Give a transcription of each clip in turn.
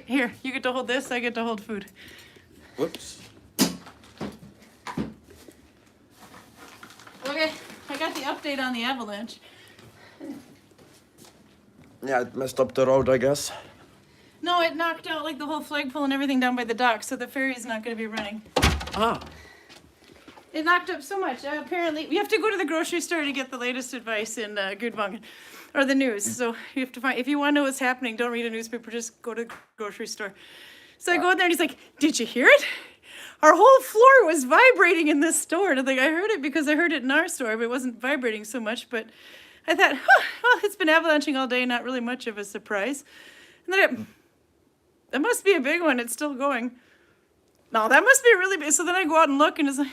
here, you get to hold this, I get to hold food. Whoops. Okay, I got the update on the avalanche. Yeah, it messed up the road, I guess. No, it knocked out like the whole flagpole and everything down by the dock, so the ferry's not going to be running. Ah. It knocked up so much. Apparently, you have to go to the grocery store to get the latest advice in Gudvangen, or the news. So you have to find, if you want to know what's happening, don't read a newspaper, just go to the grocery store. So I go in there and he's like, "Did you hear it? Our whole floor was vibrating in this store." And I'm like, I heard it because I heard it in our store, but it wasn't vibrating so much. But I thought, well, it's been avalanching all day, not really much of a surprise. And then that must be a big one. It's still going. No, that must be really big. So then I go out and look, and it's like,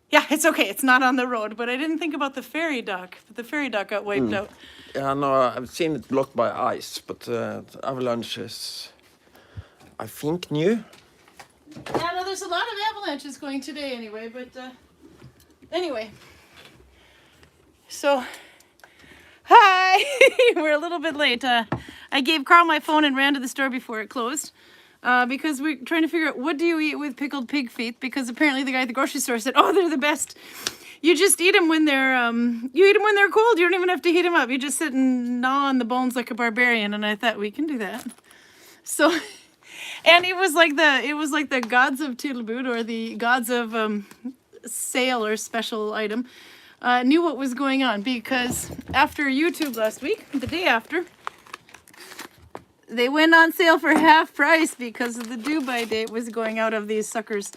yeah, it's okay. It's not on the road. But I didn't think about the ferry dock. But the ferry dock got wiped out. Yeah, no, I've seen it blocked by ice, but the avalanche is, I think, new. Yeah, no, there's a lot of avalanches going today anyway. But anyway. So, hi. We're a little bit late. I gave Karl my phone and ran to the store before it closed. Because we're trying to figure out, what do you eat with pickled pig feet? Because apparently the guy at the grocery store said, oh, they're the best. You just eat them when they're cold. You don't even have to heat them up. You just sit and gnaw on the bones like a barbarian. And I thought, we can do that. So, and it was like the gods of syltelabber, or the gods of sale or special item, knew what was going on, because after YouTube last week, the day after, they went on sale for half price because of the due-by date was going out of these suckers.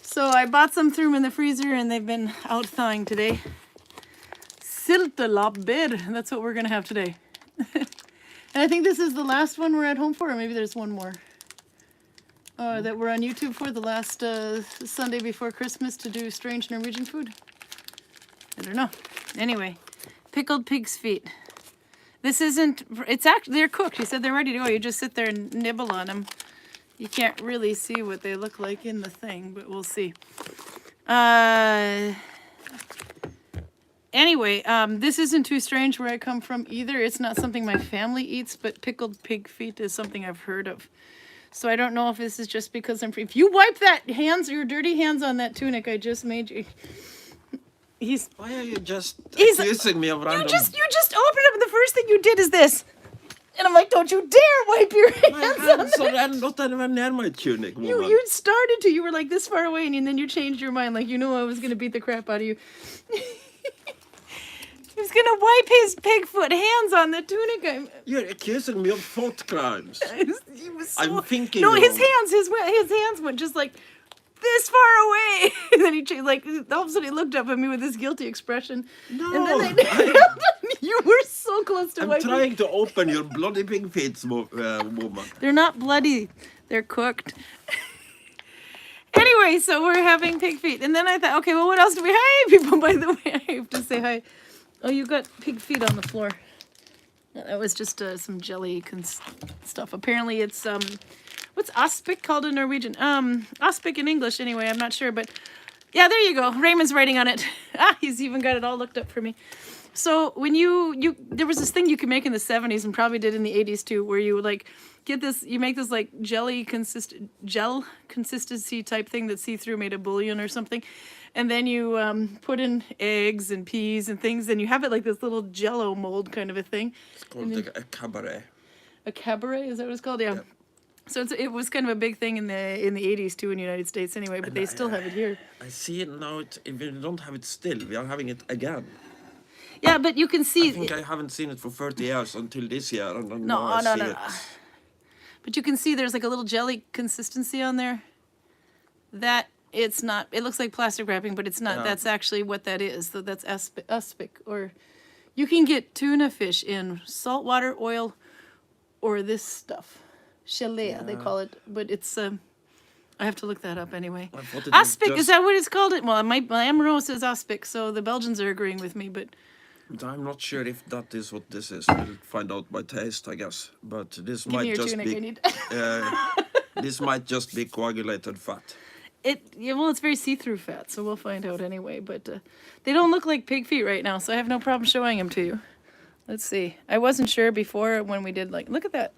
So I bought some, threw them in the freezer, and they've been out thawing today. Syltelabber, that's what we're going to have today. And I think this is the last one we're at home for, or maybe there's one more. That we're on YouTube for, the last Sunday before Christmas, to do strange Norwegian food. I don't know. Anyway, pickled pig's feet. This isn't, it's actually, they're cooked. He said they're ready to go. You just sit there and nibble on them. You can't really see what they look like in the thing, but we'll see. Anyway, this isn't too strange where I come from either. It's not something my family eats, but pickled pig feet is something I've heard of. So I don't know if this is just because I'm free. If you wipe your dirty hands on that tunic I just made you. Why are you just accusing me of random? You just opened up and the first thing you did is this. And I'm like, don't you dare wipe your hands on that. I'm not anywhere near my tunic, woman. You started to. You were like this far away, and then you changed your mind. Like, you knew I was going to beat the crap out of you. He was going to wipe his pigfoot hands on the tunic. You're accusing me of thought crimes. He was so, I'm thinking. No, his hands went just like this far away. And then he changed, like, all of a sudden he looked up at me with this guilty expression. No. And then you were so close to wiping. I'm trying to open your bloody pig feet, woman. They're not bloody. They're cooked. Anyway, so we're having pig feet. And then I thought, okay, well, what else do we... Hi, people, by the way. I have to say hi. Oh, you got pig feet on the floor. That was just some jelly stuff. Apparently it's... What's aspic called in Norwegian? Aspic in English, anyway. I'm not sure, but... Yeah, there you go. Raymond's writing on it. He's even got it all looked up for me. So when there was this thing you could make in the 70s and probably did in the 80s too, where you like get this, you make this like gel consistency type thing that's see-through, made of bouillon or something. And then you put in eggs and peas and things, and you have it like this little jello mold kind of a thing. It's called a cabaret. A cabaret, is that what it's called? Yeah. So it was kind of a big thing in the 80s too in the United States anyway, but they still have it here. I see it now. If we don't have it still, we are having it again. Yeah, but you can see... I think I haven't seen it for 30 years until this year. And No. But you can see there's like a little jelly consistency on there. That, it's not... It looks like plastic wrapping, but it's not. Yeah. That's actually what that is. So that's aspic. Or you can get tuna fish in saltwater, oil, or this stuff. Chalet, they call it. But it's... I have to look that up anyway. Aspic, is that what it's called? Well, my Amaro says aspic, so the Belgians are agreeing with me, but I'm not sure if that is what this is. We'll find out by taste, I guess. But this might just be this might just be coagulated fat. Well, it's very see-through fat, so we'll find out anyway. But they don't look like pig feet right now, so I have no problem showing them to you. Let's see. I wasn't sure before when we did, like, look at that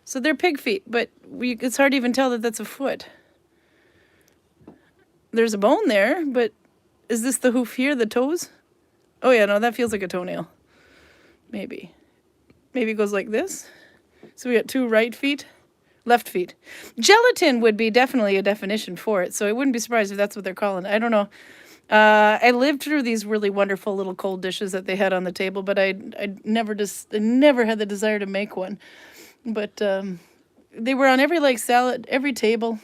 So they're pig feet, but it's hard to even tell that that's a foot. There's a bone there, but is this the hoof here, the toes? Oh yeah, no, that feels like a toenail. Maybe. Maybe it goes like this. So we got 2 right feet, left feet. Gelatin would be definitely a definition for it, so I wouldn't be surprised if that's what they're calling it. I don't know. I lived through these really wonderful little cold dishes that they had on the table, but I never had the desire to make one. But they were on every like salad, every table.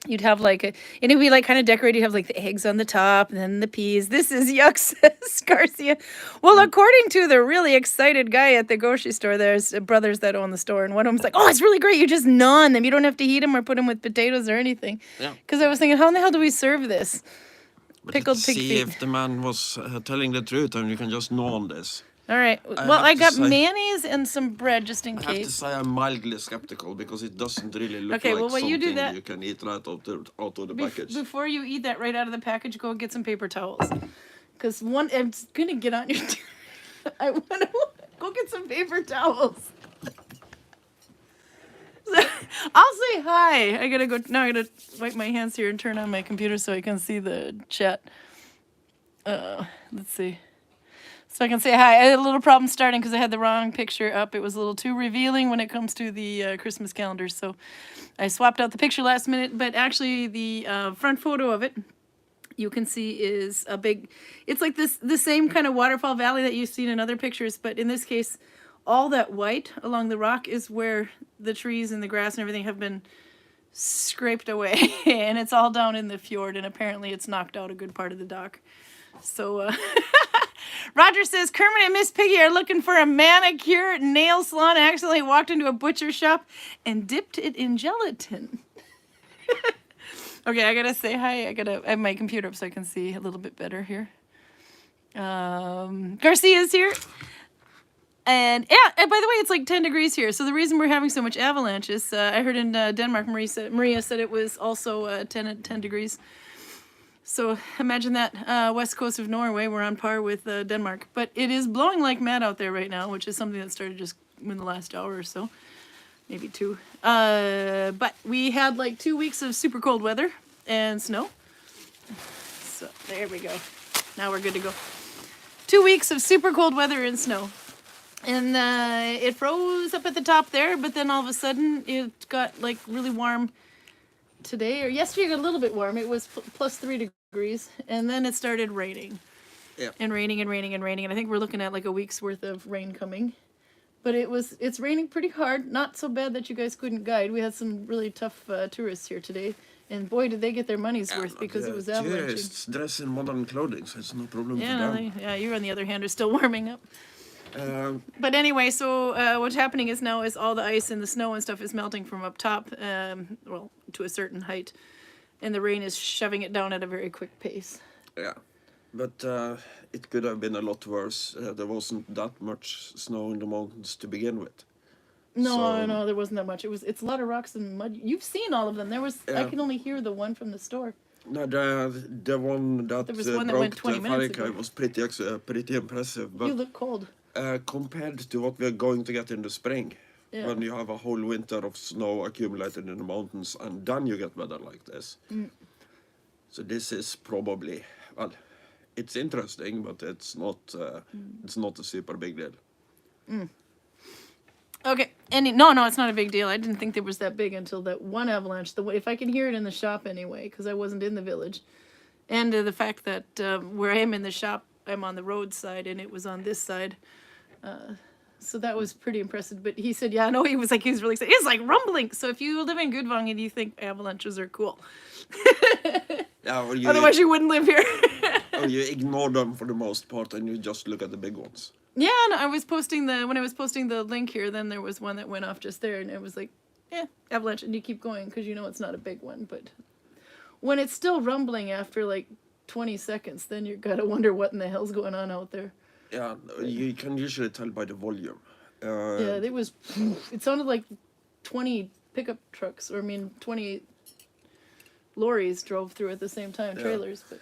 You'd have like and it'd be like kind of decorated. You have like the eggs on the top and then the peas. This is yuck, says Garcia. Well, according to the really excited guy at the grocery store, there's brothers that own the store, and one of them's like, "Oh, it's really great. You just gnaw on them. You don't have to heat them or put them with potatoes or anything." Yeah. Because I was thinking, how in the hell do we serve this? But Pickled let's pig see feet. if the man was telling the truth, and you can just gnaw on this. All right. Well, I got mayonnaise and some bread just in I have to case. say I'm mildly skeptical because it doesn't really look Okay, like well, while you something do that- you can eat right out of the package. Before you eat that right out of the package, go get some paper towels. Because it's going to get on your... I want to go get some paper towels. I'll say hi. I got to go... Now I got to wipe my hands here and turn on my computer so I can see the chat. Let's see. So I can say hi. I had a little problem starting because I had the wrong picture up. It was a little too revealing when it comes to the Christmas calendar. So I swapped out the picture last minute. But actually the front photo of it, you can see is a big... It's like the same kind of waterfall valley that you've seen in other pictures. But in this case, all that white along the rock is where the trees and the grass and everything have been scraped away. And it's all down in the fjord. And apparently it's knocked out a good part of the dock. So... Roger says, Kermit and Miss Piggy are looking for a manicure nail salon. I accidentally walked into a butcher shop and dipped it in gelatin. Okay, I gotta say hi. I have my computer up so I can see a little bit better here. Garcia's here. And yeah, and by the way, it's like 10 degrees here. So the reason we're having so much avalanches, I heard in Denmark, Maria said it was also 10 degrees. So imagine that, west coast of Norway, we're on par with Denmark. But it is blowing like mad out there right now, which is something that started just in the last hour or so. Maybe 2. But we had like 2 weeks of super cold weather and snow. So there we go. Now we're good to go. 2 weeks of super cold weather and snow. And it froze up at the top there, but then all of a sudden it got like really warm today. Or yesterday it got a little bit warm. It was plus 3 degrees. And then it started raining. Yeah. And raining and raining and raining. And I think we're looking at like a week's worth of rain coming. But it's raining pretty hard. Not so bad that you guys couldn't guide. We had some really tough tourists here today. And boy, did they get their money's worth because it was avalanching. Tourists dress in modern clothing, so it's no problem for them. Yeah, you on the other hand are still warming up. But anyway, so what's happening is now is all the ice and the snow and stuff is melting from up top, well, to a certain height. And the rain is shoving it down at a very quick pace. Yeah. But it could have been a lot worse. There wasn't that much snow in the mountains to begin with. No, there wasn't that much. It's a lot of rocks and mud. You've seen all of them. I can only hear the one from the store. No, the one that There was one that broke went 20 the minutes Viking ago. was pretty impressive. But You look cold. compared to what we're going to get in the spring, Yeah. when you have a whole winter of snow accumulated in the mountains, and then you get weather like this. So this is probably, well, it's interesting, but it's not a super big deal. Okay, no, it's not a big deal. I didn't think there was that big until that one avalanche. If I can hear it in the shop anyway, because I wasn't in the village, and the fact that where I am in the shop, I'm on the road side, and it was on this side. So that was pretty impressive. But he said, yeah, no, he was really excited. It's like rumbling. So if you live in Gudvangen, you think avalanches are cool. Yeah, or Otherwise, you wouldn't live here. or you ignore them for the most part, and you just look at the big ones. Yeah, no, when I was posting the link here, then there was one that went off just there, and it was like, avalanche, and you keep going because you know it's not a big one. But when it's still rumbling after like 20 seconds, then you gotta wonder what in the hell's going on out there. Yeah, you can usually tell by the volume. Yeah, it sounded like 20 pickup trucks, 20 lorries drove through at the same time, trailers. But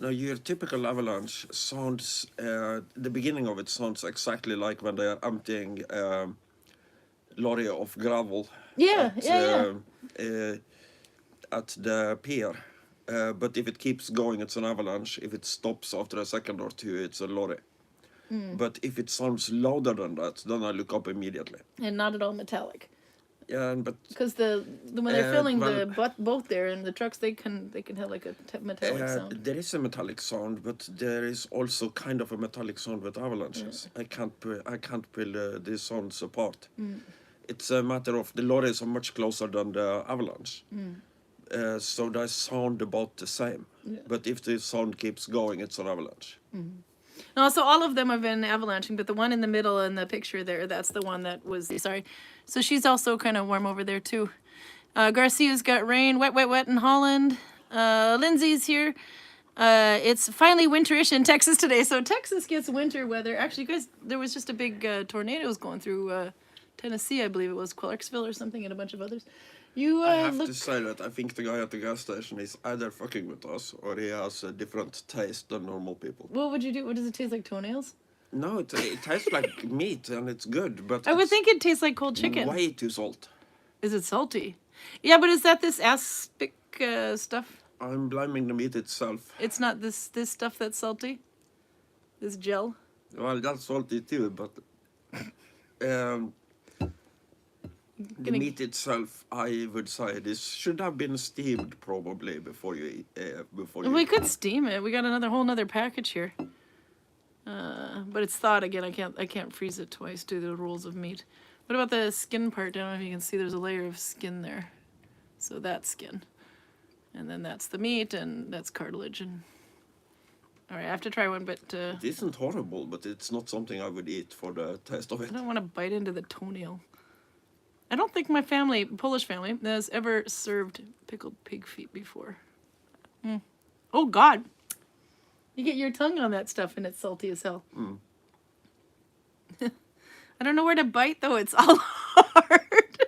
now, your typical avalanche sounds, the beginning of it sounds exactly like when they are emptying lorry of gravel. Yeah, at, yeah. At the pier. But if it keeps going, it's an avalanche. If it stops after a second or two, it's a lorry. But if it sounds louder than that, then I look up immediately. And not at all metallic. Yeah, but Because when they're filling well, the boat there and the trucks, they can have like a metallic sound. there is a metallic sound, but there is also kind of a metallic sound with avalanches. I can't pull the sounds apart. It's a matter of the lorries are much closer than the avalanche. So they sound about the same. Yeah. But if the sound keeps going, it's an avalanche. No, so all of them have been avalanching, but the one in the middle in the picture there, that's the one that was, sorry. So she's also kind of warm over there too. Garcia's got rain, wet, wet, wet in Holland. Lindsay's here. It's finally winterish in Texas today. So Texas gets winter weather. Actually, guys, there was just a big tornadoes going through Tennessee, I believe it was, Clarksville or something, and a bunch of others. I have to say that I think the guy at the gas station is either fucking with us or he has a different taste than normal people. What would you do? What does it taste like? Toenails? No, it tastes like meat and it's good, but I would think it tastes like cold chicken. way too salt. Is it salty? Yeah, but is that this aspic stuff? I'm blaming the meat itself. It's not this stuff that's salty? This gel? Well, that's salty too, but the meat itself, I would say, this should have been steamed probably before you eat. We could steam it. We got whole nother package here. But it's thawed again. I can't freeze it twice due to the rules of meat. What about the skin part? I don't know if you can see. There's a layer of skin there. So that's skin, and then that's the meat, and that's cartilage. And all right, I have to try one, but it isn't horrible, but it's not something I would eat for the taste of it. I don't want to bite into the toenail. I don't think my family, Polish family, has ever served pickled pig feet before. Oh, God. You get your tongue on that stuff and it's salty as hell. I don't know where to bite, though. It's all hard.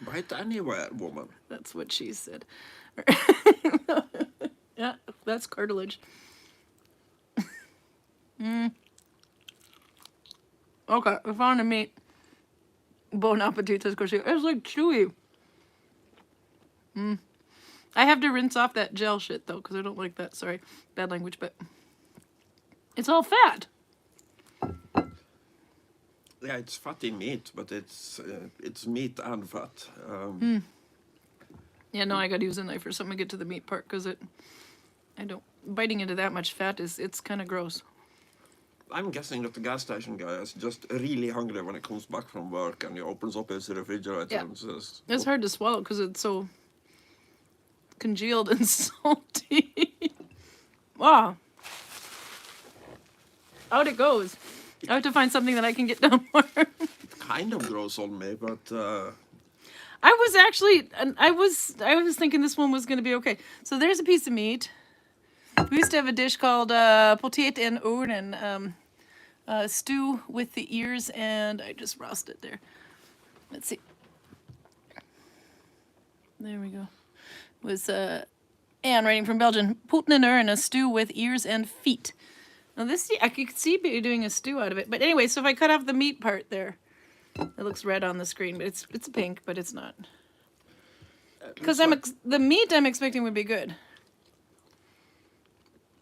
Bite anywhere, woman. That's what she said. Yeah, that's cartilage. Okay, I found the meat. Bon appetit, of course. It's like chewy. I have to rinse off that gel shit, though, because I don't like that. Sorry, bad language, but it's all fat. Yeah, it's fatty meat, but it's meat and fat. Yeah, no, I got to use a knife or something to get to the meat part, because biting into that much fat it's kind of gross. I'm guessing that the gas station guy is just really hungry when he comes back from work and he opens up his refrigerator and says... It's hard to swallow because it's so congealed and salty. Wow. Out it goes. I have to find something that I can get down more. Kind of grows on me, but... I was thinking this one was going to be okay. So there's a piece of meat. We used to have a dish called potet en oren, stew with the ears, and I just roasted it there. Let's see. There we go. It was Anne writing from Belgium. Poten en oren, a stew with ears and feet. Now this, I could see doing a stew out of it. But anyway, so if I cut off the meat part there, it looks red on the screen, but it's pink, but it's not. Because the meat I'm expecting would be good.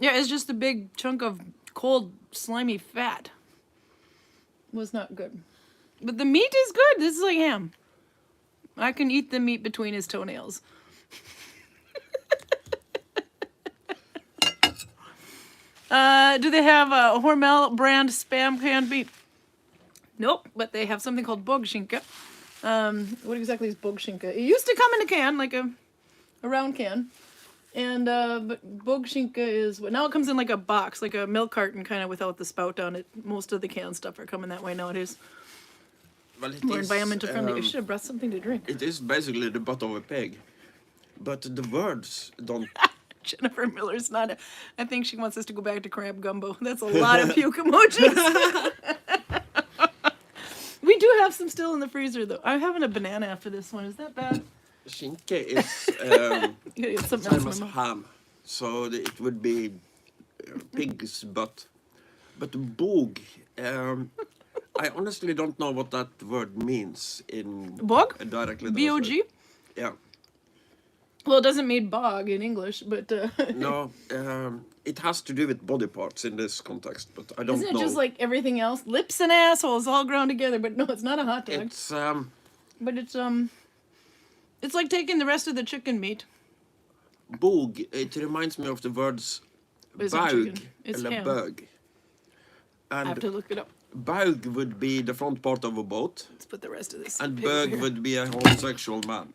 Yeah, it's just a big chunk of cold, slimy fat. Was not good. But the meat is good. This is like ham. I can eat the meat between his toenails. Do they have a Hormel brand Spam canned meat? Nope, but they have something called bogskinka. What exactly is bogskinka? It used to come in a can, like a round can. And but bogskinka is now it comes in like a box, like a milk carton, kind of without the spout on it. Most of the canned stuff are coming that way nowadays. Well, More environmental friendly. I should have brought something to drink. It is basically the butt of a pig, but the words don't. Jennifer Miller's not. I think she wants us to go back to crab gumbo. That's a lot of puke emojis. We do have some still in the freezer though. I'm having a banana after this one. Is that bad? Skinke is same as ham, so it would be pig's butt. But bog, I honestly don't know what that word means in Bog? directly. B-O-G? Yeah. Well, it doesn't mean bog in English, but No, it has to do with body parts in this context, but I don't isn't it know. just like everything else? Lips and assholes all grown together, but no, it's not a hot dog. It's It's like taking the rest of the chicken meat. bog. It reminds me of the words It's not baug chicken. It's eller ham. bög. I have And to look it up. baug would be the front part of a boat, Let's put the rest of this. and paper bög here. would be a homosexual man.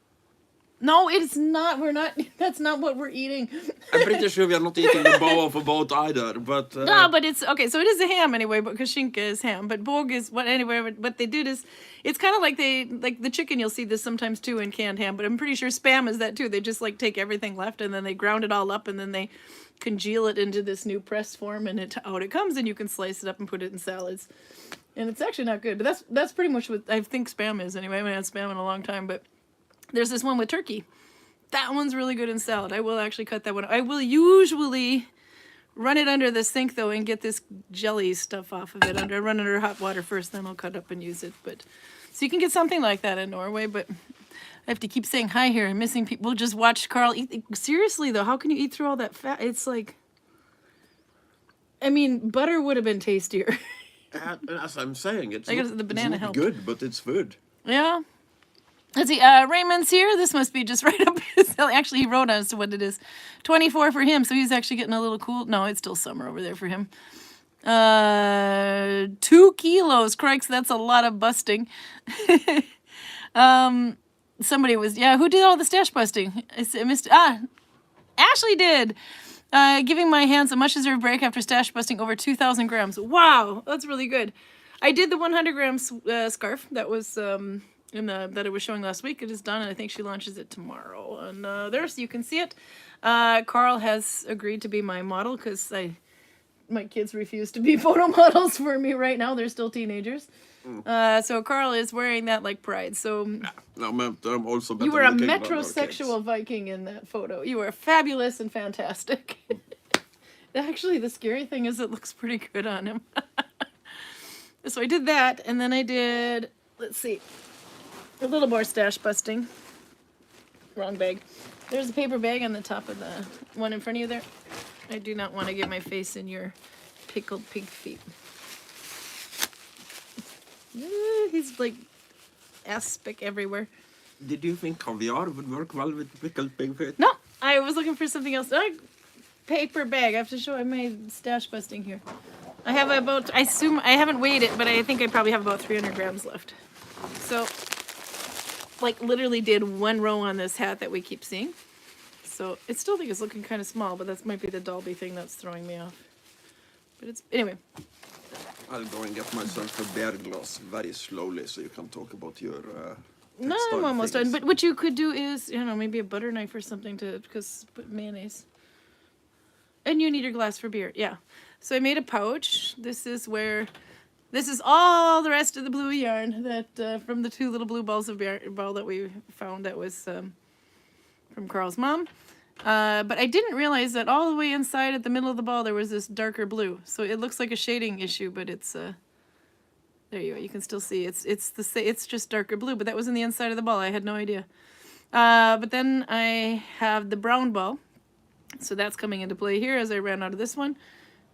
No, it's not. We're not. That's not what we're eating. I'm pretty sure we are not eating the bow of a boat either, but... No, but it's okay. So it is a ham anyway, because skinka is ham. But bog is what anyway. What they did is, it's kind of like the chicken. You'll see this sometimes too in canned ham. But I'm pretty sure spam is that too. They just like take everything left and then they ground it all up and then they congeal it into this new press form and out it comes and you can slice it up and put it in salads. And it's actually not good. But that's pretty much what I think spam is anyway. I haven't had spam in a long time, but there's this one with turkey. That one's really good in salad. I will actually cut that one. I will usually run it under the sink though and get this jelly stuff off of it. Run under hot water first, then I'll cut up and use it. But so you can get something like that in Norway. But I have to keep saying hi here. I'm missing people. We'll just watch Karl eat. Seriously though, how can you eat through all that fat? It's like, I mean, butter would have been tastier. As I'm saying, it's I guess not, the banana it's not helped. good, but it's food. Yeah. Let's see, Raymond's here. This must be just right up his alley. Actually, he wrote as to what it is. 24 for him, so he's actually getting a little cool. No, it's still summer over there for him. 2 kilos. Crikes, that's a lot of busting. Somebody was, who did all the stash busting? I missed, Ashley did. Giving my hands a much-deserved break after stash busting over 2,000 grams. Wow, that's really good. I did the 100-gram scarf. That was... that it was showing last week. It is done, and I think she launches it tomorrow. And there, so you can see it. Karl has agreed to be my model because my kids refuse to be photo models for me right now. They're still teenagers. So Karl is wearing that like pride. So I'm also better you were a looking than our metrosexual kids. Viking in that photo. You were fabulous and fantastic. Actually, the scary thing is it looks pretty good on him. So I did that, and then I did, let's see, a little more stash busting. Wrong bag. There's a paper bag on the top of the one in front of you there. I do not want to get my face in your pickled pig feet. He's like aspic everywhere. Did you think caviar would work well with pickled pig feet? No, I was looking for something else. Paper bag. I have to show I made stash busting here. I have about, I assume, I haven't weighed it, but I think I probably have about 300 grams left. So, like, literally did 1 row on this hat that we keep seeing. So, I still think it's looking kind of small, but that might be the Dolby thing that's throwing me off. But it's, anyway. I'll go and get myself a beer glass very slowly so you can talk about your... No, I'm almost done. But what you could do is, I don't know, maybe a butter knife or something to, because put mayonnaise. And you need your glass for beer, yeah. So I made a pouch. This is all the rest of the blue yarn that from the 2 little blue balls of ball that we found that was from Karl's mom. But I didn't realize that all the way inside at the middle of the ball there was this darker blue. So it looks like a shading issue, but it's there you go. You can still see it's just darker blue. But that was in the inside of the ball. I had no idea. But then I have the brown ball. So that's coming into play here as I ran out of this one.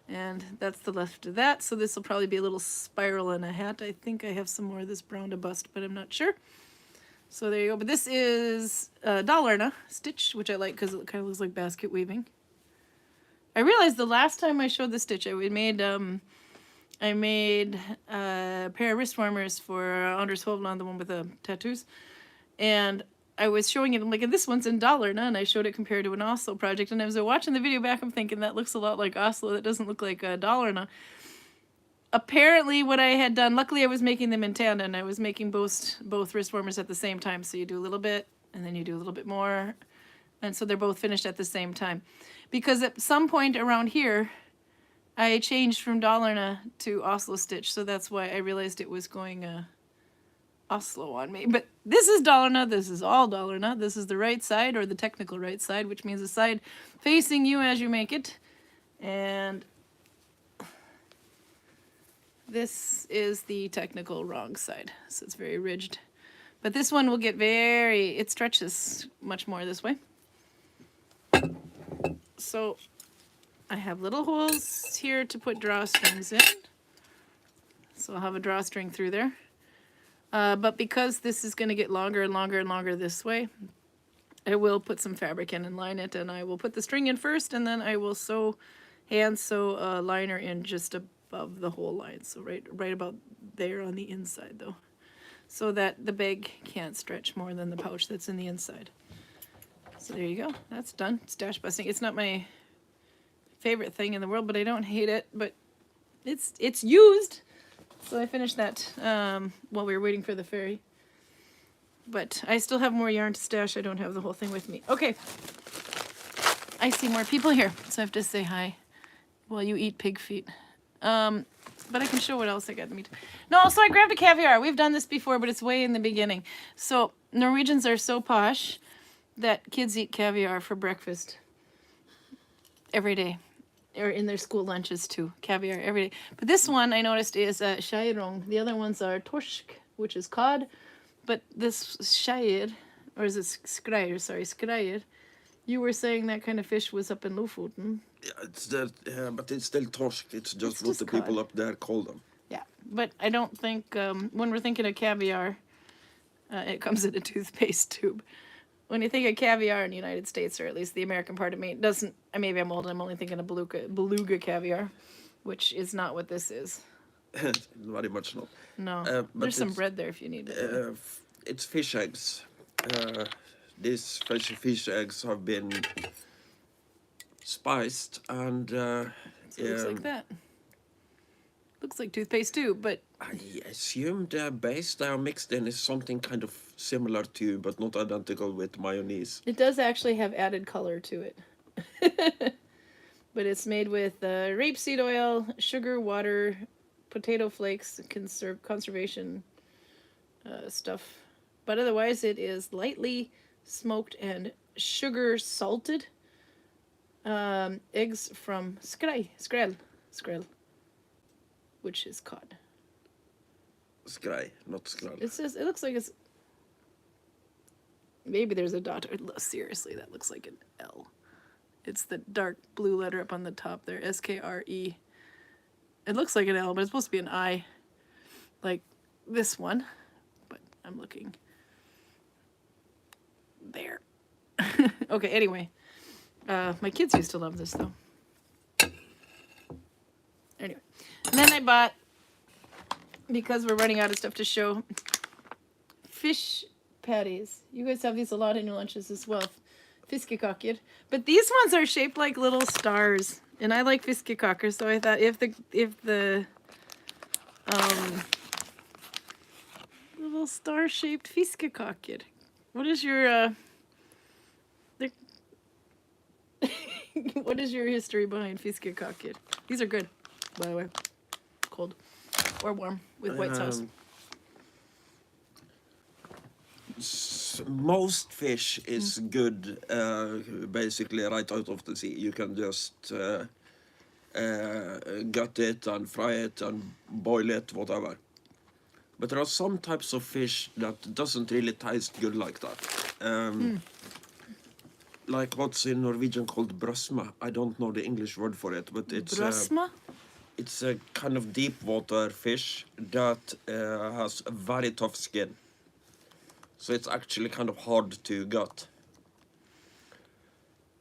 And that's the left of that. So this will probably be a little spiral in a hat. I think I have some more of this brown to bust, but I'm not sure. So there you go. But this is Dalarna stitch, which I like because it kind of looks like basket weaving. I realized the last time I showed the stitch, I made a pair of wrist warmers for Anders Hovland, the one with the tattoos. And I was showing it, I'm like, this one's in Dalarna, and I showed it compared to an Oslo project. And as I was watching the video back, I'm thinking, that looks a lot like Oslo. That doesn't look like Dalarna. Apparently, what I had done, luckily I was making them in tandem. I was making both wrist warmers at the same time. So you do a little bit, and then you do a little bit more. And so they're both finished at the same time. Because at some point around here, I changed from Dalarna to Oslo stitch. So that's why I realized it was going... Oslo on me. But this is Dalarna. This is all Dalarna. This is the right side, or the technical right side, which means the side facing you as you make it. And This is the technical wrong side, so it's very rigid. But this one will get very, it stretches much more this way. So I have little holes here to put drawstrings in. So I'll have a drawstring through there. But because this is going to get longer and longer and longer this way, I will put some fabric in and line it, and I will put the string in first, and then I will hand sew a liner in just above the whole line. So right about there on the inside though, so that the bag can't stretch more than the pouch that's in the inside. So there you go, that's done. Stash busting. It's not my favorite thing in the world, but I don't hate it, but it's used. So I finished that while we were waiting for the ferry. But I still have more yarn to stash. I don't have the whole thing with me. Okay. I see more people here, so I have to say hi while you eat pig feet. But I can show what else I got in the meat. No, so I grabbed a caviar. We've done this before, but it's way in the beginning. So Norwegians are so posh that kids eat caviar for breakfast every day. Or in their school lunches too. Caviar every day. But this one I noticed is skjerrong. The other ones are torsk, which is cod. But this skjer, or is it skreier? Sorry, skreier. You were saying that kind of fish was up in Lofoten. Yeah, it's that, but it's still torsk. It's just what just the cod. people up there call them. Yeah, but I don't think when we're thinking of caviar, it comes in a toothpaste tube. When you think of caviar in the United States, or at least the American part of me, it doesn't. Maybe I'm old and I'm only thinking of beluga caviar, which is not what this is. Very much not. No, but there's some bread there if you need it. It's fish eggs. These fish eggs have been spiced and So it looks like that. Looks like toothpaste too, but I assume the base they are mixed in is something kind of similar to, but not identical with mayonnaise. it does actually have added color to it. But it's made with rapeseed oil, sugar, water, potato flakes, conservation stuff. But otherwise it is lightly smoked and sugar salted. Eggs from skrell, which is cod. Skrei, not skrell. It says, it looks like it's, maybe there's a dot. Seriously, that looks like an L. It's the dark blue letter up on the top there, S-K-R-E. It looks like an L, but it's supposed to be an I, like this one. But I'm looking there. Okay, anyway. My kids used to love this, though. Anyway. And then I bought, because we're running out of stuff to show, fish patties. You guys have these a lot in your lunches as well. Fiskekaker. But these ones are shaped like little stars. And I like fiskekaker, so I thought if the little star-shaped fiskekaker. What is your what is your history behind fiskekaker? These are good, by the way. Cold or warm with white sauce. Most fish is good, basically right out of the sea. You can just gut it and fry it and boil it, whatever. But there are some types of fish that doesn't really taste good like that. Like what's in Norwegian called brøsme. I don't know the English word for it, but it's it's a kind of deep water fish that has a very tough skin. So it's actually kind of hard to gut.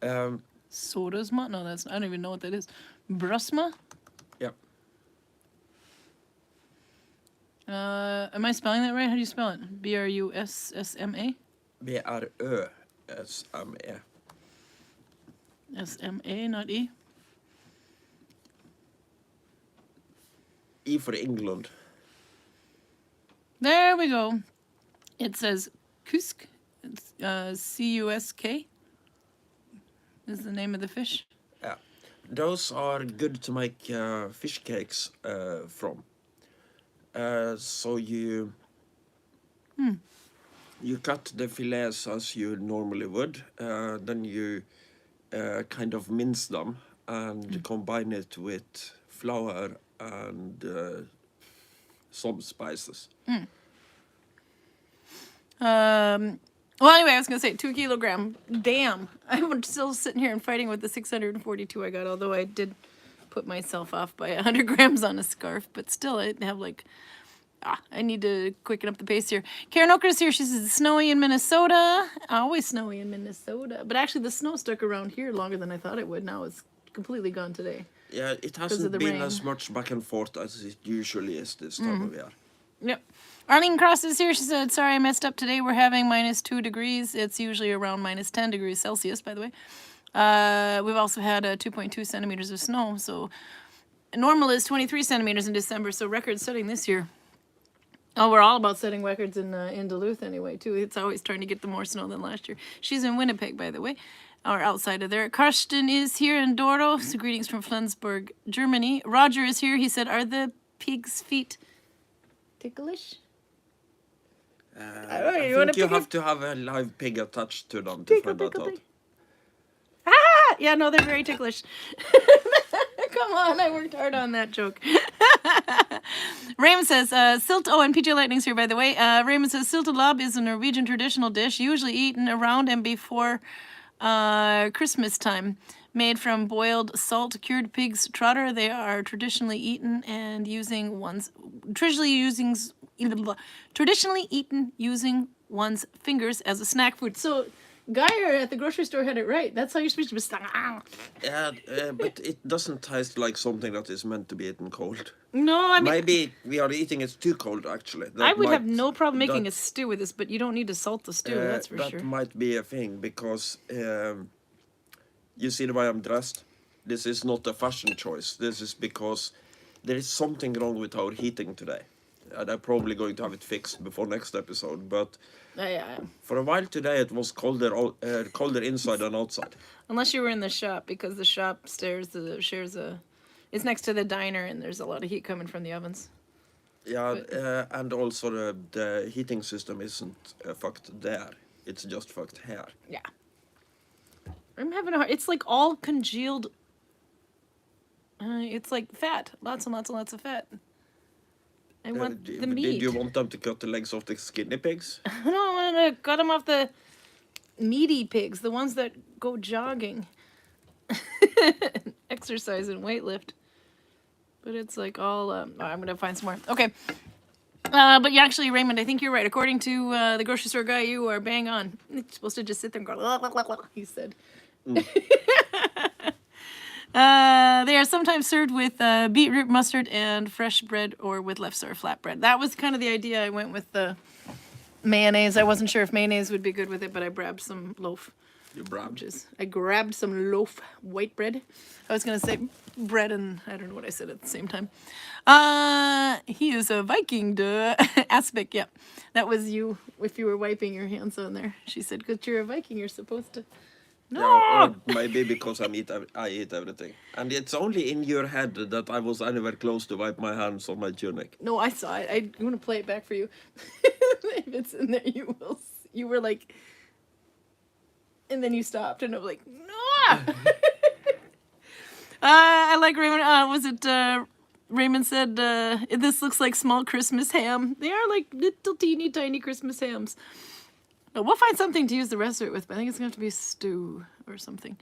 Sodasma? No, I don't even know what that is. Brøsme? Yeah. Am I spelling that right? How do you spell it? B-R-U-S-S-M-A? B-R-Ø-S-M-E. S-M-A, not E? E for England. There we go. It says Kusk. It's C-U-S-K is the name of the fish. Yeah. Those are good to make fish cakes from. So you cut the fillets as you normally would, then you kind of mince them and combine it with flour and some spices. Well, anyway, I was going to say 2 kilogram. Damn. I'm still sitting here and fighting with the 642 I got, although I did put myself off by 100 grams on a scarf. But still, I have like, I need to quicken up the pace here. Karin Oker's here. She says it's snowy in Minnesota. Always snowy in Minnesota. But actually, the snow stuck around here longer than I thought it would. Now it's completely gone today. Yeah, it hasn't been as much back and forth as it usually is this time of year. Yep. Arlene Cross is here. She said, sorry, I messed up today. We're having -2 degrees. It's usually around -10 degrees Celsius, by the way. We've also had 2.2 centimeters of snow. So normal is 23 centimeters in December. So record setting this year. Oh, we're all about setting records in Duluth anyway, too. It's always trying to get the more snow than last year. She's in Winnipeg, by the way, or outside of there. Karsten is here in Doro. So greetings from Flensburg, Germany. Roger is here. He said, are the pig's feet ticklish? I think you have to have a live pig attached to them to find that out. Ah! Yeah, no, they're very ticklish. Come on, I worked hard on that joke. Raymond says, and PJ Lightning's here, by the way. Raymond says, syltelabber is a Norwegian traditional dish, usually eaten around and before Christmas time. Made from boiled salt cured pig's trotter. They are traditionally eaten and traditionally eaten using one's fingers as a snack food. So Geyer at the grocery store had it right. That's how you're supposed to be. Yeah, but it doesn't taste like something that is meant to be eaten cold. No, I mean, maybe we are eating it too cold. Actually, I would have no problem making a stew with this, but you don't need to salt the stew. That's for sure. That might be a thing because you see the way I'm dressed. This is not a fashion choice. This is because there is something wrong with our heating today. And I'm probably going to have it fixed before next episode. But for a while today, it was colder inside than outside. Unless you were in the shop, because the shop it's next to the diner, and there's a lot of heat coming from the ovens. Yeah, and also the heating system isn't fucked there. It's just fucked here. Yeah. I'm having a hard... It's like all congealed... it's like fat. Lots and lots and lots of fat. I want the meat. Did you want them to cut the legs off the skinny pigs? No, I want to cut them off the meaty pigs. The ones that go jogging. Exercise and weightlift. But it's like all... I'm going to find some more. Okay. But yeah, actually, Raymond, I think you're right. According to the grocery store guy, you are bang on. You're supposed to just sit there and go... he said. They are sometimes served with beetroot mustard and fresh bread or with leftover flatbread. That was kind of the idea. I went with the mayonnaise. I wasn't sure if mayonnaise would be good with it, but I grabbed some loaf. You grabbed? I grabbed some loaf white bread. I was going to say bread and I don't know what I said at the same time. He is a Viking, duh. Aspect, yeah. That was you if you were wiping your hands on there. She said, because you're a Viking, you're supposed to... No! Yeah, maybe because I eat everything. And it's only in your head that I was anywhere close to wipe my hands on my tunic. No, I saw it. I'm going to play it back for you. If it's in there, you will. You were like... And then you stopped, and I'm like, no! I like Raymond. Raymond said, this looks like small Christmas ham. They are like little teeny tiny Christmas hams. We'll find something to use the rest of it with, but I think it's going to have to be a stew or something.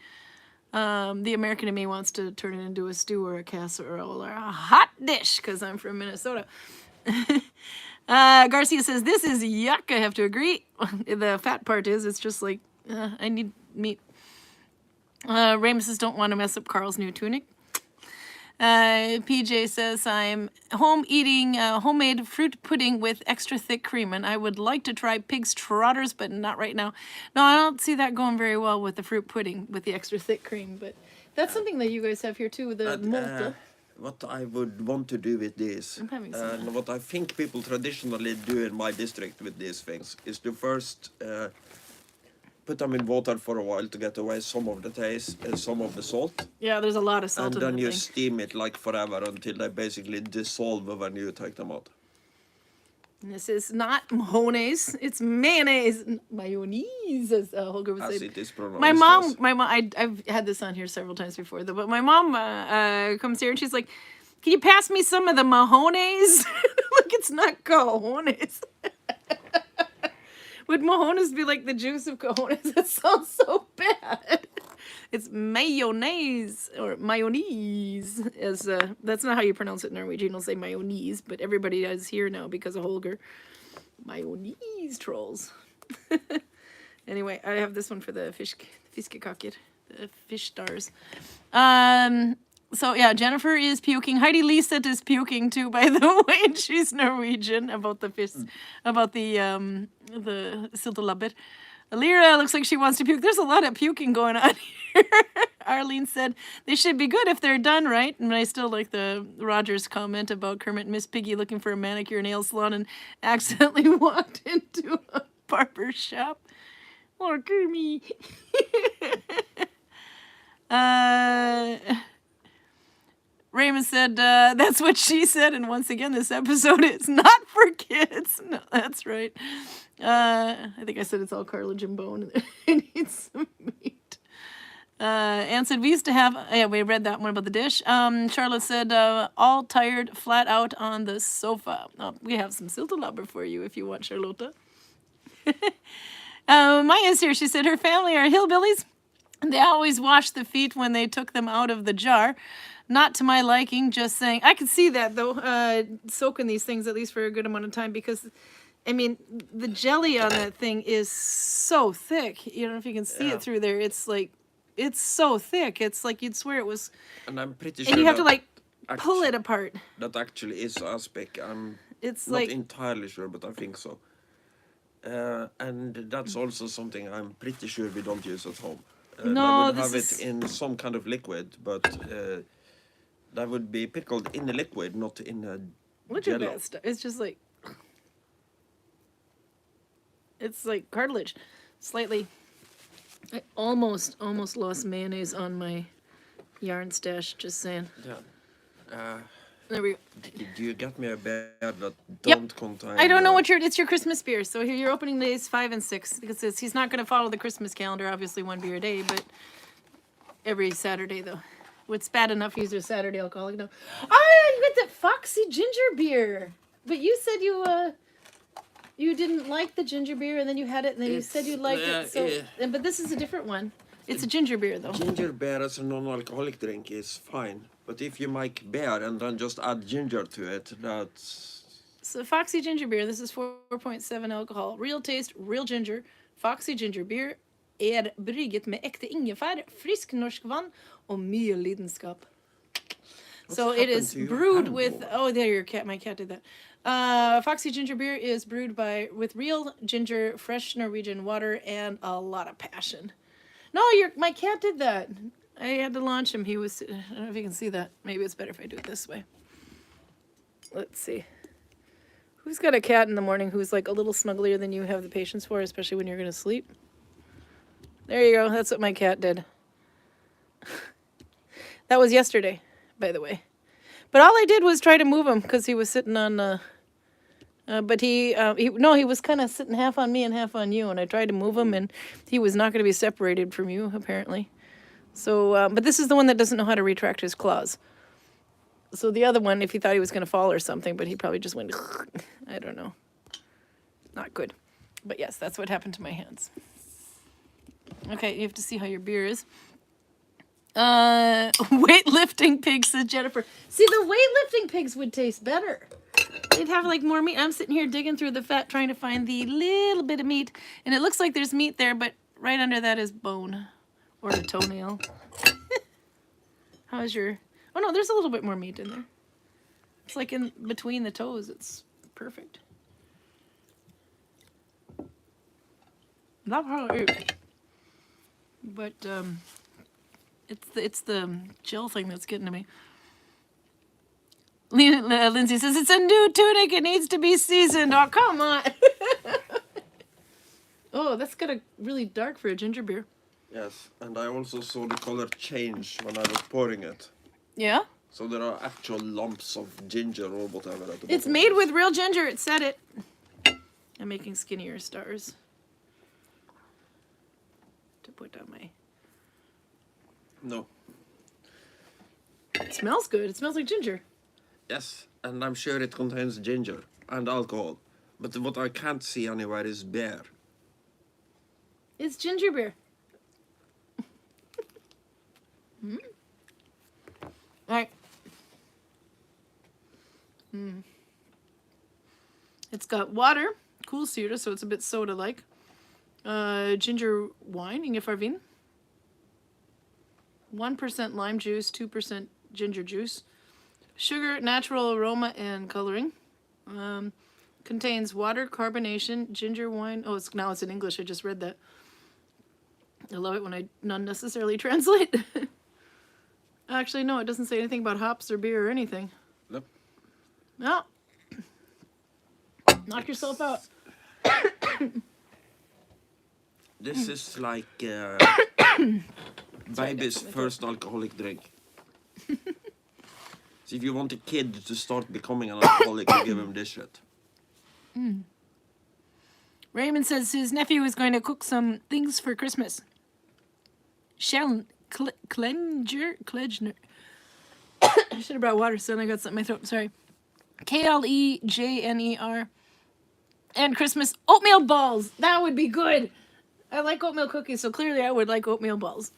The American in me wants to turn it into a stew or a casserole or a hot dish, because I'm from Minnesota. Garcia says, this is yuck, I have to agree. The fat part is, it's just like, I need meat. Raymond says, don't want to mess up Karl's new tunic. PJ says, I'm home eating homemade fruit pudding with extra thick cream, and I would like to try pig's trotters, but not right now. No, I don't see that going very well with the fruit pudding with the extra thick cream, but that's something that you guys have here too, the molte. What I would want to do with this, and what I think people traditionally do in my district with these things, is to first put them in water for a while to get away some of the taste and some of the salt. Yeah, there's a lot of salt in and then you steam it like forever until they basically dissolve when you take them out. This is not mayonnaise, it's mayonnaise. Mayonnaise, as Holger would say. As it is pronounced. My mom, I've had this on here several times before, though, but my mom comes here and she's like, can you pass me some of the mayonnaise? Like, It's not cojones. Would mojones be like the juice of cojones? That sounds so bad. It's mayonnaise or mayonnaise. As that's not how you pronounce it in Norwegian. You'll say mayonnaise, but everybody does here now because of Holger. Mayonnaise trolls. Anyway, I have this one for the fiskekaker, the fish stars. So yeah, Jennifer is puking. Heidi Lisa is puking too, by the way. She's Norwegian about the fish, about the syltelabber. Lyra looks like she wants to puke. There's a lot of puking going on here. Arlene said they should be good if they're done right. And I still like the Rogers comment about Kermit and Miss Piggy looking for a manicure nail salon and accidentally walked into a barber shop. Oh, Kermit. Raymond said, that's what she said. And once again, this episode is not for kids. No, that's right. I think I said it's all cartilage and bone. It needs some meat. Anne said, we used to have, yeah, we read that one about the dish. Charlotte said, all tired, flat out on the sofa. Oh, we have some syltelabber for you if you want, Charlotte. Maya's here. She said her family are hillbillies. They always washed the feet when they took them out of the jar. Not to my liking, just saying. I could see that, though, soaking these things at least for a good amount of time because, I mean, the jelly on that thing is so thick. You don't know if you can see it through there. It's like, it's so thick. It's like you'd swear it was... And I'm pretty sure and you have to, like, pull it apart. That actually is aspic. It's not like... entirely sure, but I think so. And that's also something I'm pretty sure we don't use at home. No, I would this have is... it in some kind of liquid, but that would be pickled in a liquid, not in a Look jello. at that stuff. It's just like... It's like cartilage. Slightly... I almost lost mayonnaise on my yarn stash, just saying. Yeah. There we go. Do you get me a beer that don't contain... I don't know what it's your Christmas beer. So here you're opening days 5 and 6 because he's not going to follow the Christmas calendar, obviously 1 beer a day, but every Saturday though. It's bad enough he's a Saturday alcoholic now. Oh, you got the Foxy ginger beer. But you said you didn't like the ginger beer and then you had it and then you said you liked it. So but this is a different one. It's a ginger beer though. Ginger beer as a non-alcoholic drink is fine. But if you make beer and then just add ginger to it, that's... So Foxy ginger beer, this is 4.7 alcohol. Real taste, real ginger. Foxy ginger beer brygget med äkta ingefär, frisk norsk vann och mye lidenskap. So it is brewed with... Oh, there, your cat. My cat did that. Foxy ginger beer is brewed with real ginger, fresh Norwegian water, and a lot of passion. No, my cat did that. I had to launch him. He was... I don't know if you can see that. Maybe it's better if I do it this way. Let's see. Who's got a cat in the morning who's like a little snugglier than you have the patience for, especially when you're going to sleep? There you go. That's what my cat did. That was yesterday, by the way. But all I did was try to move him because he was sitting on... but he was kind of sitting half on me and half on you, and I tried to move him, and he was not going to be separated from you, apparently. So, but this is the one that doesn't know how to retract his claws. So the other one, if he thought he was going to fall or something, but he probably just went, I don't know. Not good. But yes, that's what happened to my hands. Okay, you have to see how your beer is. Weightlifting pigs, says Jennifer. See, the weightlifting pigs would taste better. They'd have like more meat. I'm sitting here digging through the fat trying to find the little bit of meat. And it looks like there's meat there, but right under that is bone. Or a toenail. How's your... Oh no, there's a little bit more meat in there. It's like in between the toes. It's perfect. That's how it is. But it's the gel thing that's getting to me. Lindsay says, it's a new tunic. It needs to be seasoned. Oh, come on. Oh, that's got a really dark for a ginger beer. Yes, and I also saw the color change when I was pouring it. Yeah? So there are actual lumps of ginger or whatever at the bottom. It's made with real ginger. It said it. I'm making skinnier stars. To put on my... No. It smells good. It smells like ginger. Yes, and I'm sure it contains ginger. and alcohol. But what I can't see anywhere is beer. It's ginger beer. All right. It's got water, cool syre, so it's a bit soda-like. Ginger wine, ingefarvin. 1% lime juice, 2% ginger juice. Sugar, natural aroma, and coloring. Contains water, carbonation, ginger wine. Oh, now it's in English. I just read that. I love it when I unnecessarily translate. Actually, no, it doesn't say anything about hops or beer or anything. Nope. No. Knock yourself out. This is like baby's first alcoholic drink. So if you want a kid to start becoming an alcoholic, you give him this shit. Raymond says his nephew is going to cook some things for Christmas. Kledger. I should have brought water, so I got something in my throat. Sorry. Klejner. And Christmas oatmeal balls. That would be good. I like oatmeal cookies, so clearly I would like oatmeal balls.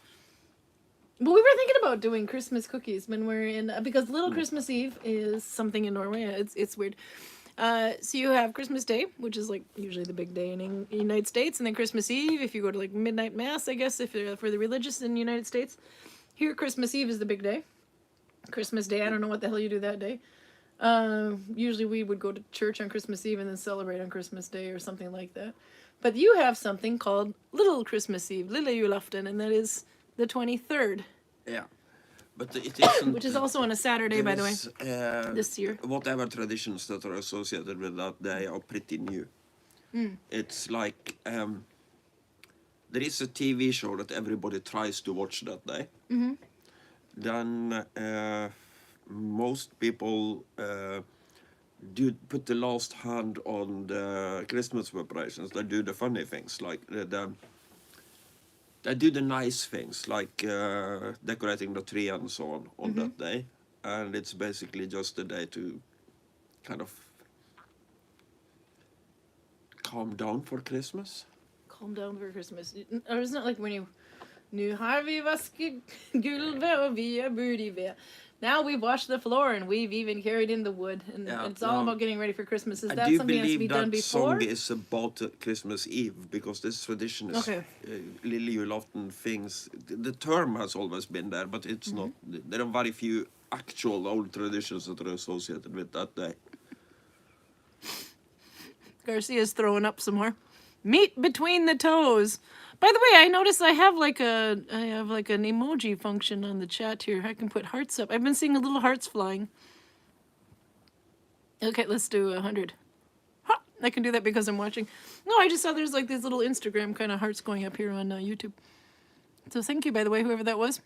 But we were thinking about doing Christmas cookies when we're in, because Little Christmas Eve is something in Norway. It's weird. So you have Christmas Day, which is like usually the big day in the United States, and then Christmas Eve, if you go to like midnight mass, I guess, if for the religious in the United States. Here, Christmas Eve is the big day. Christmas Day, I don't know what the hell you do that day. Usually we would go to church on Christmas Eve and then celebrate on Christmas Day or something like that. But you have something called Little Christmas Eve, Lille Julaften, and that is the 23rd. Yeah. But it isn't... Which is also on a Saturday, by the way, this year. Whatever traditions that are associated with that day are pretty new. It's like... there is a TV show that everybody tries to watch that day. Then most people do put the last hand on the Christmas preparations. They do the funny things, like they do the nice things, like decorating the tree and so on that day. And it's basically just a day to kind of calm down for Christmas. Calm down for Christmas. Or isn't it like when you... Nu har vi vasket gulvet och vi har burit ved. Now we've washed the floor and we've even carried in the wood. And it's all about getting ready for Christmas. Is that something that has to be done before? I do believe that song is about Christmas Eve, because this tradition is Lille Julaften things. The term has always been there, but it's not. There are very few actual old traditions that are associated with that day. Garcia's throwing up some more. Meat between the toes. By the way, I noticed I have like an emoji function on the chat here. I can put hearts up. I've been seeing little hearts flying. Okay, let's do 100. Ha! I can do that because I'm watching. No, I just saw there's like these little Instagram kind of hearts going up here on YouTube. So thank you, by the way, whoever that was.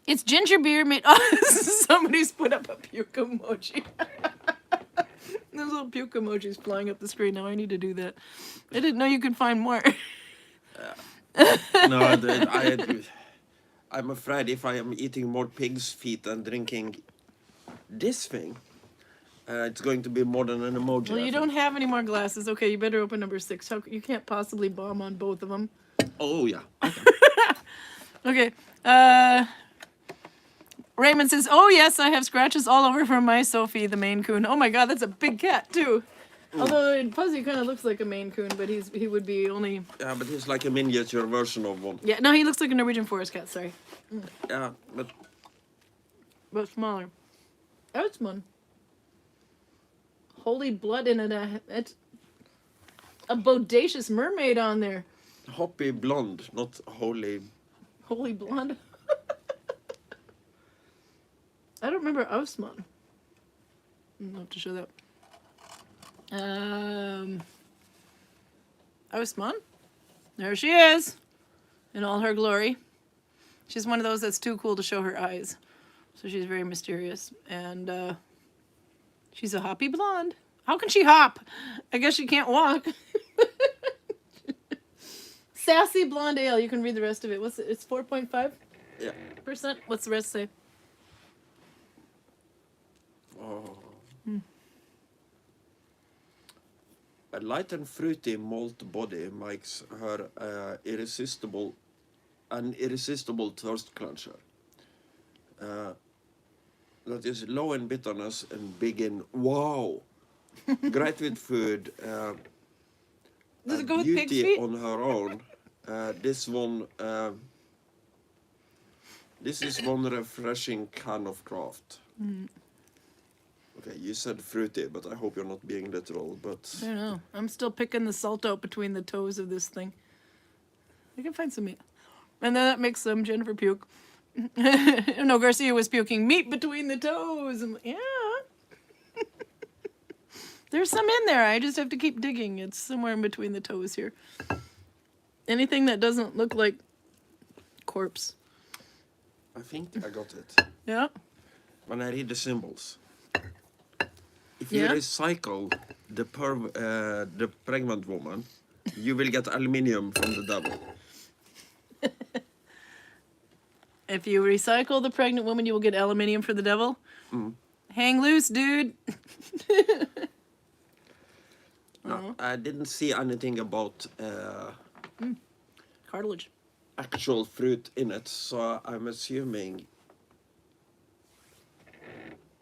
It's ginger beer made... Oh, somebody's put up a puke emoji. There's little puke emojis flying up the screen now. I need to do that. I didn't know you could find more. No, I'm afraid if I am eating more pig's feet and drinking this thing, it's going to be more than an emoji. Well, you don't have any more glasses. Okay, you better open number 6. You can't possibly bomb on both of them. Oh, yeah. Okay. Raymond says, oh, yes, I have scratches all over from my Sophie, the Maine Coon. Oh, my God, that's a big cat, too. Although Fuzzy kind of looks like a Maine Coon, but he would be only... Yeah, but he's like a miniature version of one. Yeah, no, he looks like a Norwegian forest cat, sorry. Yeah, but... But smaller. That's one. Holy blood in it. It's a bodacious mermaid on there. Hoppy blonde, not holy... Holy blonde. I don't remember Osman. I'll have to show that. Osman? There she is. In all her glory. She's one of those that's too cool to show her eyes. So she's very mysterious. And she's a hoppy blonde. How can she hop? I guess she can't walk. Sassy blonde ale. You can read the rest of it. What's it? It's 4.5%? Yeah. What's the rest say? Oh. A light and fruity malt body makes her an irresistible thirst quencher. That is low in bitterness and big in wow. Great with food. Does A it go with pig's beauty feet? on her own. This is one refreshing can of craft. Okay, you said fruity, but I hope you're not being literal. But I don't know. I'm still picking the salt out between the toes of this thing. I can find some meat. And then that makes Jennifer puke. No, Garcia was puking meat between the toes. Yeah. There's some in there. I just have to keep digging. It's somewhere in between the toes here. Anything that doesn't look like corpse. I think I got it. Yeah. When I read the symbols. If you Yeah. recycle the pregnant woman, you will get aluminium from the devil. If you recycle the pregnant woman, you will get aluminium for the devil. Hang loose, dude. No, I didn't see anything about Cartilage. actual fruit in it, so I'm assuming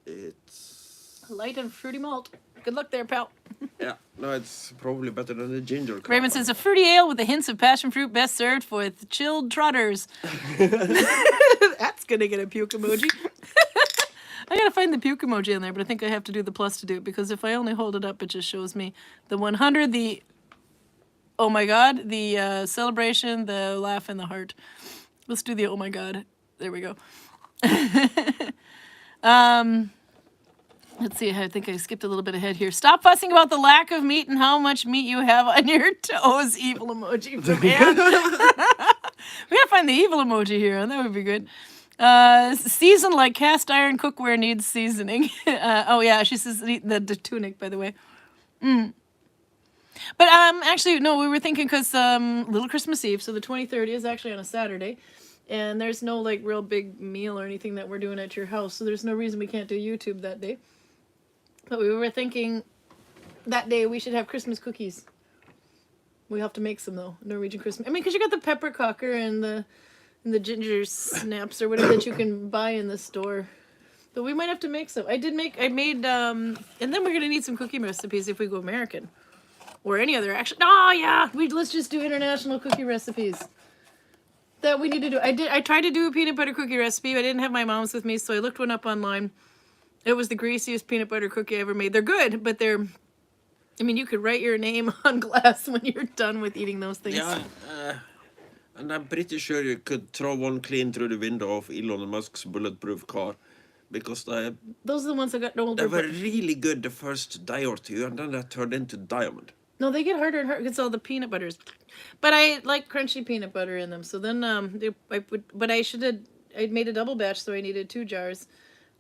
it's... Light and fruity malt. Good luck there, pal. Yeah, no, it's probably better than the ginger. Raymond says a fruity ale with the hints of passion fruit, best served with chilled trotters. That's gonna get a puke emoji. I gotta find the puke emoji in there, but I think I have to do the plus to do it, because if I only hold it up, it just shows me the 100, the oh my god, the celebration, the laugh, and the heart. Let's do the oh my god. There we go. Let's see, I think I skipped a little bit ahead here. Stop fussing about the lack of meat and how much meat you have on your toes. Evil emoji from Anne. We gotta find the evil emoji here, and that would be good. Season like cast iron cookware needs seasoning. Oh yeah, she says the tunic, by the way. But actually, no, we were thinking because Little Christmas Eve, so the 23rd is actually on a Saturday, and there's no like real big meal or anything that we're doing at your house, so there's no reason we can't do YouTube that day. But we were thinking that day we should have Christmas cookies. We have to make some though, Norwegian Christmas. I mean, because you got the peppercocker and the ginger snaps or whatever that you can buy in the store. But we might have to make some. I made, and then we're gonna need some cookie recipes if we go American, or any other. Actually, oh yeah, let's just do international cookie recipes. That we need to do. I tried to do a peanut butter cookie recipe, but I didn't have my mom's with me, so I looked one up online. It was the greasiest peanut butter cookie I ever made. They're good, but I mean, you could write your name on glass when you're done with eating those things. Yeah, and I'm pretty sure you could throw one clean through the window of Elon Musk's bulletproof car, because Those are the ones that got older. they were really good the first day or two, and then they turned into diamond. No, they get harder and harder because all the peanut butters. But I like crunchy peanut butter in them. So then I made a double batch, so I needed 2 jars.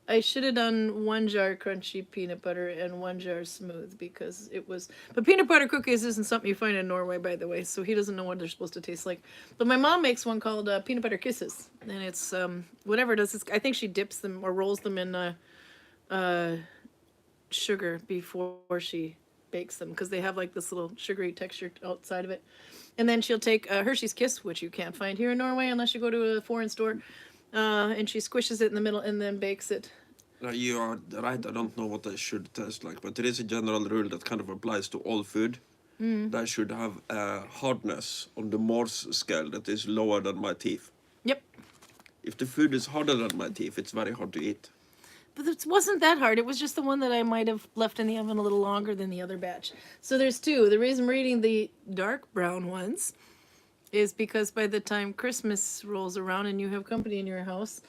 I should have done 1 jar crunchy peanut butter and 1 jar smooth, because it was... But peanut butter cookies isn't something you find in Norway, by the way, so he doesn't know what they're supposed to taste like. But my mom makes one called peanut butter kisses, and it's whatever it is. I think she dips them or rolls them in sugar before she bakes them, because they have like this little sugary texture outside of it. And then she'll take Hershey's Kiss, which you can't find here in Norway unless you go to a foreign store. And she squishes it in the middle and then bakes it. You are right, I don't know what they should taste like, but there is a general rule that kind of applies to all food. They should have a hardness on the Morse scale that is lower than my teeth. Yep. If the food is harder than my teeth, it's very hard to eat. But it wasn't that hard. It was just the one that I might have left in the oven a little longer than the other batch. So there's 2. The reason we're eating the dark brown ones is because by the time Christmas rolls around and you have company in your house,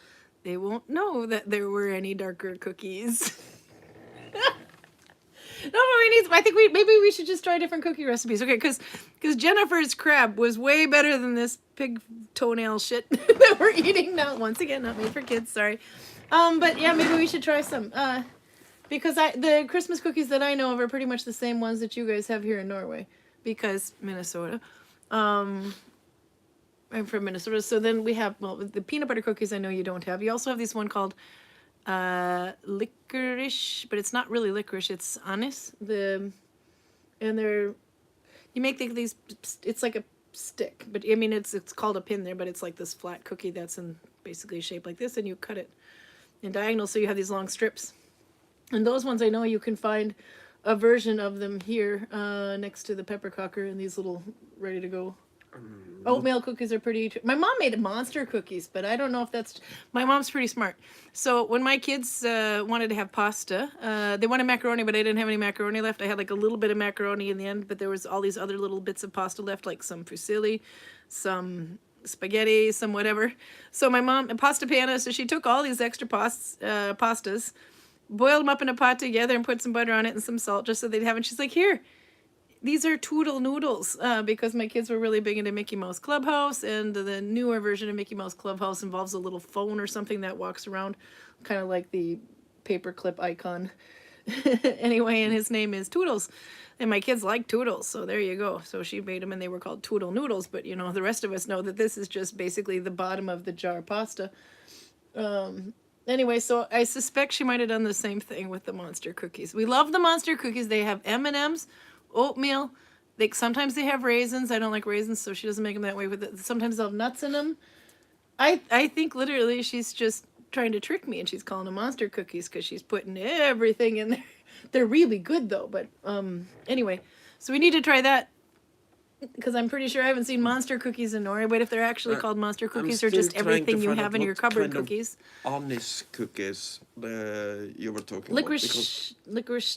they won't know that there were any darker cookies. No, but I think maybe we should just try different cookie recipes. Okay, because Jennifer's crab was way better than this pig toenail shit that we're eating now. Once again, not made for kids, sorry. But yeah, maybe we should try some. Because the Christmas cookies that I know of are pretty much the same ones that you guys have here in Norway. Because Minnesota. I'm from Minnesota. So then we have, well, the peanut butter cookies I know you don't have. You also have this one called licorice, but it's not really licorice. It's anise. and you make these. It's like a stick, but I mean it's called a pin there, but it's like this flat cookie that's in basically shaped like this, and you cut it in diagonal, so you have these long strips. And those ones I know you can find a version of them here next to the peppercocker, and these little ready to go. Oatmeal cookies are pretty. My mom made monster cookies, but I don't know if that's. My mom's pretty smart. So when my kids wanted to have pasta, they wanted macaroni, but I didn't have any macaroni left. I had like a little bit of macaroni in the end, but there was all these other little bits of pasta left, like some fusilli, some spaghetti, some whatever. So my mom, pasta panna, so she took all these extra pastas, boiled them up in a pot together, and put some butter on it and some salt just so they'd have it. She's like, here. These are Toodle Noodles because my kids were really big into Mickey Mouse Clubhouse, and the newer version of Mickey Mouse Clubhouse involves a little phone or something that walks around, kind of like the paperclip icon. Anyway, and his name is Toodles, and my kids like Toodles, so there you go. So she made them, and they were called Toodle Noodles, but you know, the rest of us know that this is just basically the bottom of the jar pasta. Anyway, so I suspect she might have done the same thing with the monster cookies. We love the monster cookies. They have M&Ms, oatmeal. Sometimes they have raisins. I don't like raisins, so she doesn't make them that way with it. Sometimes they'll have nuts in them. I think literally she's just trying to trick me, and she's calling them monster cookies because she's putting everything in there. They're really good though, but anyway, so we need to try that because I'm pretty sure I haven't seen monster cookies in Norway, but if they're actually called monster cookies or just everything you have in your cupboard cookies. Anise cookies you were talking licorice,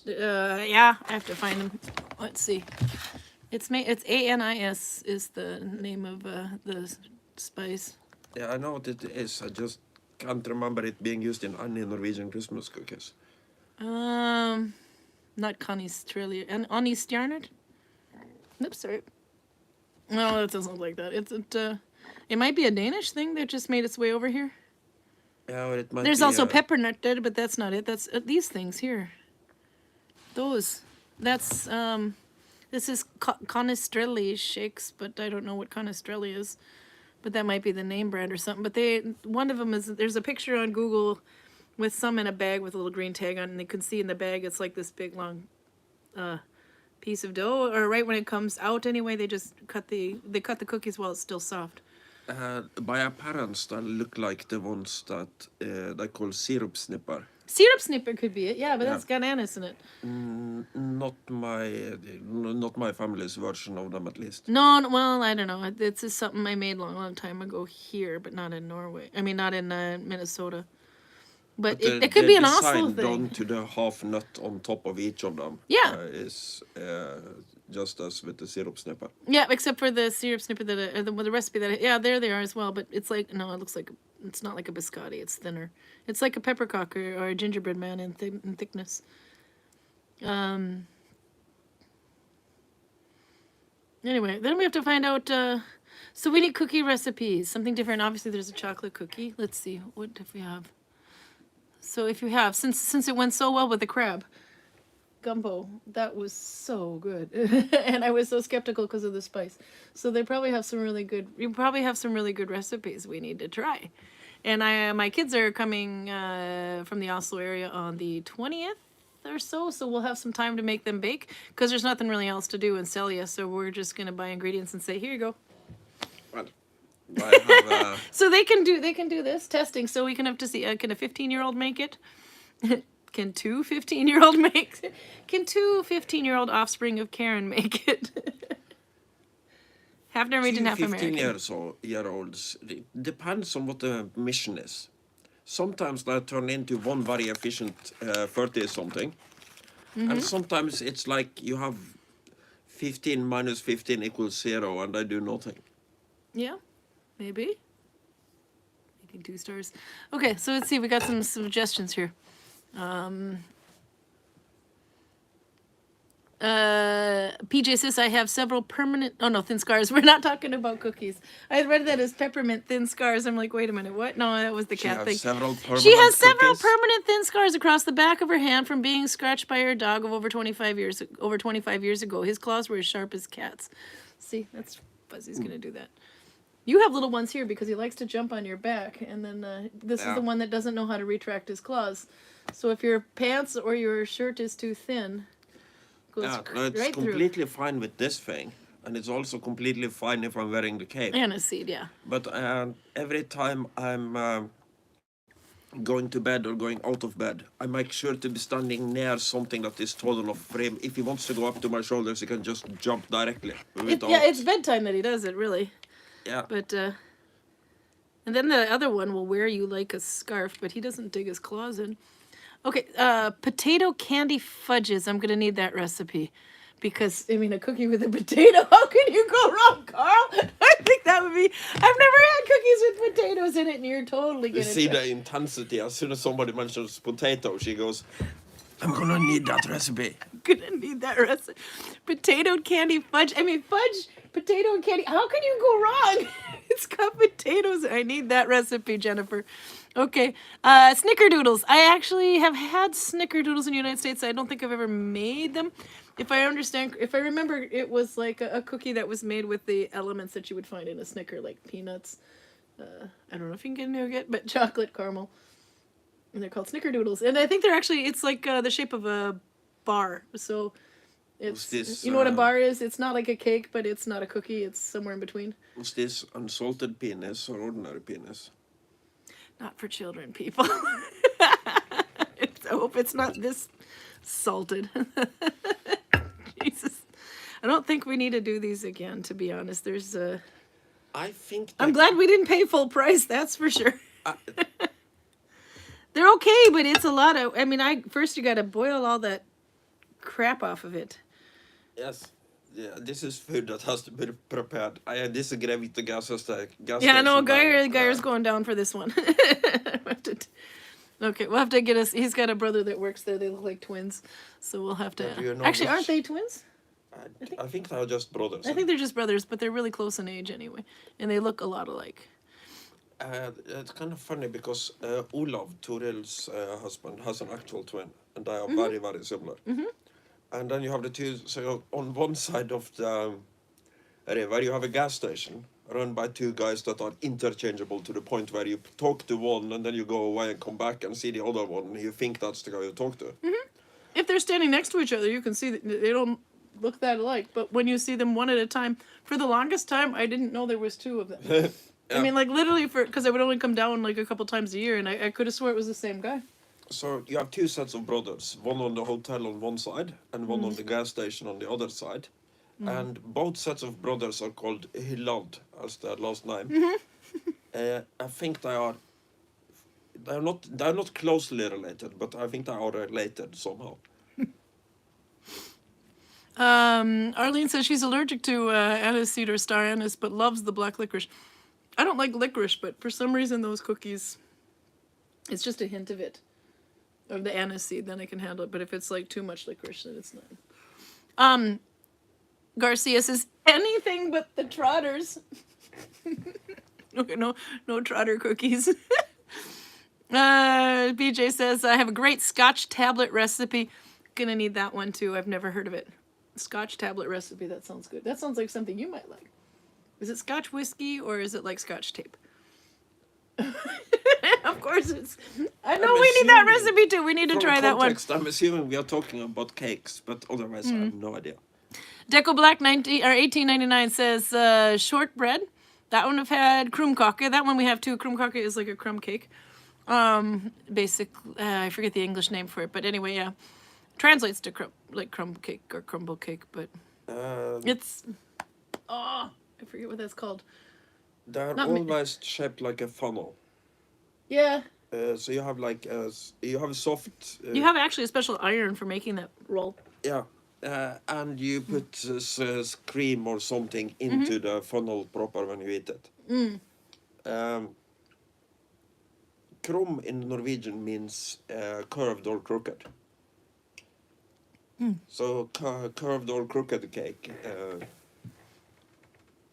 yeah, I have to find them. Let's see. It's ANIS is the name of the spice. Yeah, I know what it is. I just can't remember it being used in any Norwegian Christmas cookies. Not Connie's Trillier. And Annie's Stjarnard? Oops, sorry. No, that doesn't look like that. It might be a Danish thing that just made its way over here. Yeah, or it might There's be also peppermint there, but that's not it. That's these things here. Those. That's, this is Conestrelli shakes, but I don't know what Conestrelli is. But that might be the name brand or something. But one of them is, there's a picture on Google with some in a bag with a little green tag on, and they can see in the bag it's like this big long piece of dough, or right when it comes out anyway, they just cut the cookies while it's still soft. By appearance, they look like the ones that they call syrup snipper. Syrup snipper could be it, yeah, but that's got anise in it. Not my family's version of them, at least. No, well, I don't know. It's just something I made long time ago here, but not in Norway. I mean, not in Minnesota. But it could be an Oslo thing. The design done to the half nut on top of each of them is just as with the syrup snipper. Yeah, except for the syrup snipper the recipe there they are as well. But it's like, no, it looks like, it's not like a biscotti. It's thinner. It's like a peppercock or a gingerbread man in thickness. Anyway, then we have to find out. So we need cookie recipes, something different. Obviously, there's a chocolate cookie. Let's see, what if we have? So if you have, since it went so well with the crab gumbo, that was so good, and I was so skeptical because of the spice. So they probably have some really good. You probably have some really good recipes we need to try. And my kids are coming from the Oslo area on the 20th or so we'll have some time to make them bake because there's nothing really else to do in Celje. So we're just gonna buy ingredients and say, here you go. Well, I have, so they can do this testing. So we can have to see, can a 15-year-old make it? Can two 15-year-old make it? Can two 15-year-old offspring of Karin make it? Half Norwegian, half American. 15-year-olds, it depends on what the mission is. Sometimes they turn into one very efficient 30-something. And sometimes it's like you have 15 minus 15 equals 0 and they do nothing. Yeah, maybe. Making 2 stars. Okay, so let's see. We got some suggestions here. PJ says I have several permanent. Oh no, thin scars. We're not talking about cookies. I read that as peppermint thin scars. I'm like, wait a minute, what? No, that was the cat thing. She has several permanent thin scars across the back of her hand from being scratched by her dog of over 25 years ago. His claws were as sharp as cats. See, that's Fuzzy's gonna do that. You have little ones here because he likes to jump on your back, and then this is the one that doesn't know how to retract his claws. So if your pants or your shirt is too thin. Goes Yeah, no, it's right through. completely fine with this thing, and it's also completely fine if I'm wearing the cape. Aniseed, yeah. But every time I'm going to bed or going out of bed, I make sure to be standing near something that is tall enough for him. If he wants to go up to my shoulders, he can just jump directly. Yeah, it's bedtime that he does it, really. Yeah. But, and then the other one will wear you like a scarf, but he doesn't dig his claws in. Okay, potato candy fudges. I'm going to need that recipe. Because, I mean, a cookie with a potato, how can you go wrong, Karl? I think that would be... I've never had cookies with potatoes in it, and you're totally going You to... see the intensity. As soon as somebody mentions potato, she goes, I'm going to need that recipe. Gonna need that recipe. Potato candy fudge. I mean, fudge, potato, and candy. How can you go wrong? It's got potatoes. I need that recipe, Jennifer. Okay. Snickerdoodles. I actually have had snickerdoodles in the United States. I don't think I've ever made them. If I remember, it was like a cookie that was made with the elements that you would find in a Snicker, like peanuts. I don't know if you can get nougat, but chocolate, caramel. And they're called snickerdoodles. And I think they're actually, it's like the shape of a bar. So it's, this, you know what a bar is? It's not like a cake, but it's not a cookie. It's somewhere in between. Was this unsalted penis or ordinary penis? Not for children, people. I hope it's not this salted. Jesus. I don't think we need to do these again, to be honest. There's I think... I'm glad we didn't pay full price, that's for sure. They're okay, but it's a lot of... I mean, first you got to boil all that crap off of it. Yes. Yeah, this is food that has to be prepared. I disagree with the gas station. Yeah, no, Guyer's going down for this one. Okay, we'll have to get us... He's got a brother that works there. They look like twins. So we'll have to... Actually, aren't they twins? I think they're just brothers. I think they're just brothers, but they're really close in age anyway. And they look a lot alike. It's kind of funny because Olav, Toril's husband, has an actual twin. And they are very, very similar. And then you have the two... So on one side of the river, you have a gas station run by two guys that are interchangeable to the point where you talk to one and then you go away and come back and see the other one and you think that's the guy you talk to. If they're standing next to each other, you can see that they don't look that alike. But when you see them one at a time, for the longest time, I didn't know there was two of them. Yeah. I mean, like literally because I would only come down like a couple times a year and I could have swore it was the same guy. So you have two sets of brothers, one on the hotel on one side and one on the gas station on the other side. And both sets of brothers are called Hillard as their last name. I think they're not closely related, but I think they are related somehow. Arlene says she's allergic to aniseed or star anise, but loves the black licorice. I don't like licorice, but for some reason those cookies, it's just a hint of it, of the aniseed, then I can handle it. But if it's like too much licorice, then it's not. Garcia says anything but the trotters. Okay, no trotter cookies. BJ says I have a great Scotch tablet recipe. Gonna need that one too. I've never heard of it. Scotch tablet recipe. That sounds good. That sounds like something you might like. Is it Scotch whiskey or is it like Scotch tape? Of course it's... I know we need that recipe too. We need to try that one. I'm assuming we are talking about cakes, but otherwise I have no idea. Deco Black 1899 says shortbread. That one I've had. Krumkake. That one we have too. Krumkake is like a crumb cake. I forget the English name for it, but anyway, yeah. Translates to crumb cake or crumble cake, but it's... Oh, I forget what that's called. They're always shaped like a funnel. Yeah. So you have like you have a soft. You have actually a special iron for making that roll. Yeah, and you put cream or something into the funnel proper when you eat it. Krum in Norwegian means curved or crooked. So curved or crooked cake.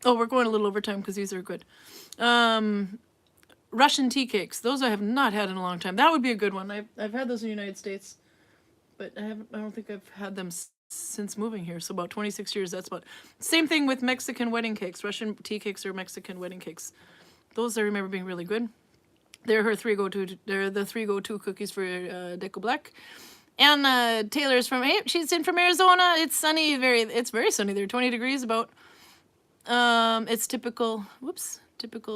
Oh, we're going a little over time because these are good. Russian tea cakes. Those I have not had in a long time. That would be a good one. I've had those in the United States, but I don't think I've had them since moving here. So about 26 years. That's about same thing with Mexican wedding cakes. Russian tea cakes or Mexican wedding cakes. Those I remember being really good. They're the three go-to cookies for Deco Black. And Taylor's from, hey, she's in from Arizona. It's sunny, it's very sunny there, 20 degrees about. It's typical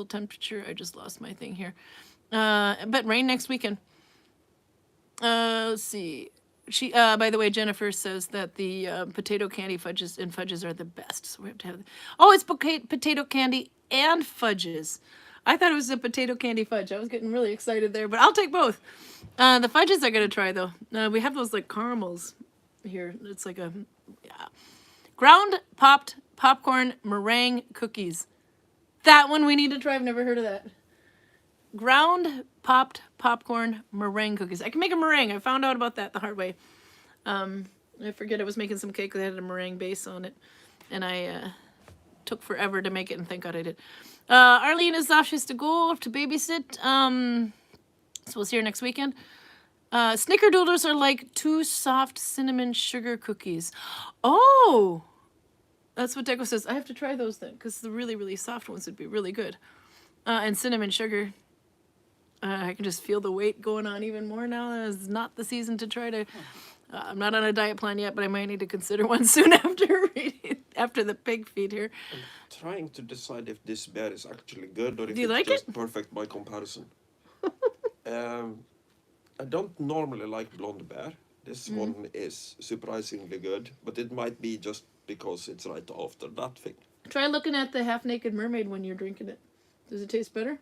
temperature. I just lost my thing here. But rain next weekend. Let's see. She, by the way, Jennifer says that the potato candy fudges are the best. So we have to have. Oh, it's potato candy and fudges. I thought it was a potato candy fudge. I was getting really excited there, but I'll take both. The fudges I gotta try though. We have those like caramels here. It's like a ground popped popcorn meringue cookies. That one we need to try. I've never heard of that. Ground popped popcorn meringue cookies. I can make a meringue. I found out about that the hard way. I forget I was making some cake that had a meringue base on it, and I took forever to make it, and thank God I did. Arlene is off. She has to go to babysit. So we'll see her next weekend. Snickerdoodles are like 2 soft cinnamon sugar cookies. Oh, that's what Deco says. I have to try those then, because the really, really soft ones would be really good. And cinnamon sugar. I can just feel the weight going on even more now. It's not the season to try to... I'm not on a diet plan yet, but I might need to consider one soon after the pig feed here. I'm trying to decide if this beer is actually good or if Do you it's like just it? perfect by comparison. I don't normally like blonde beer. This one is surprisingly good, but it might be just because it's right after that thing. Try looking at the half-naked mermaid when you're drinking it. Does it taste better?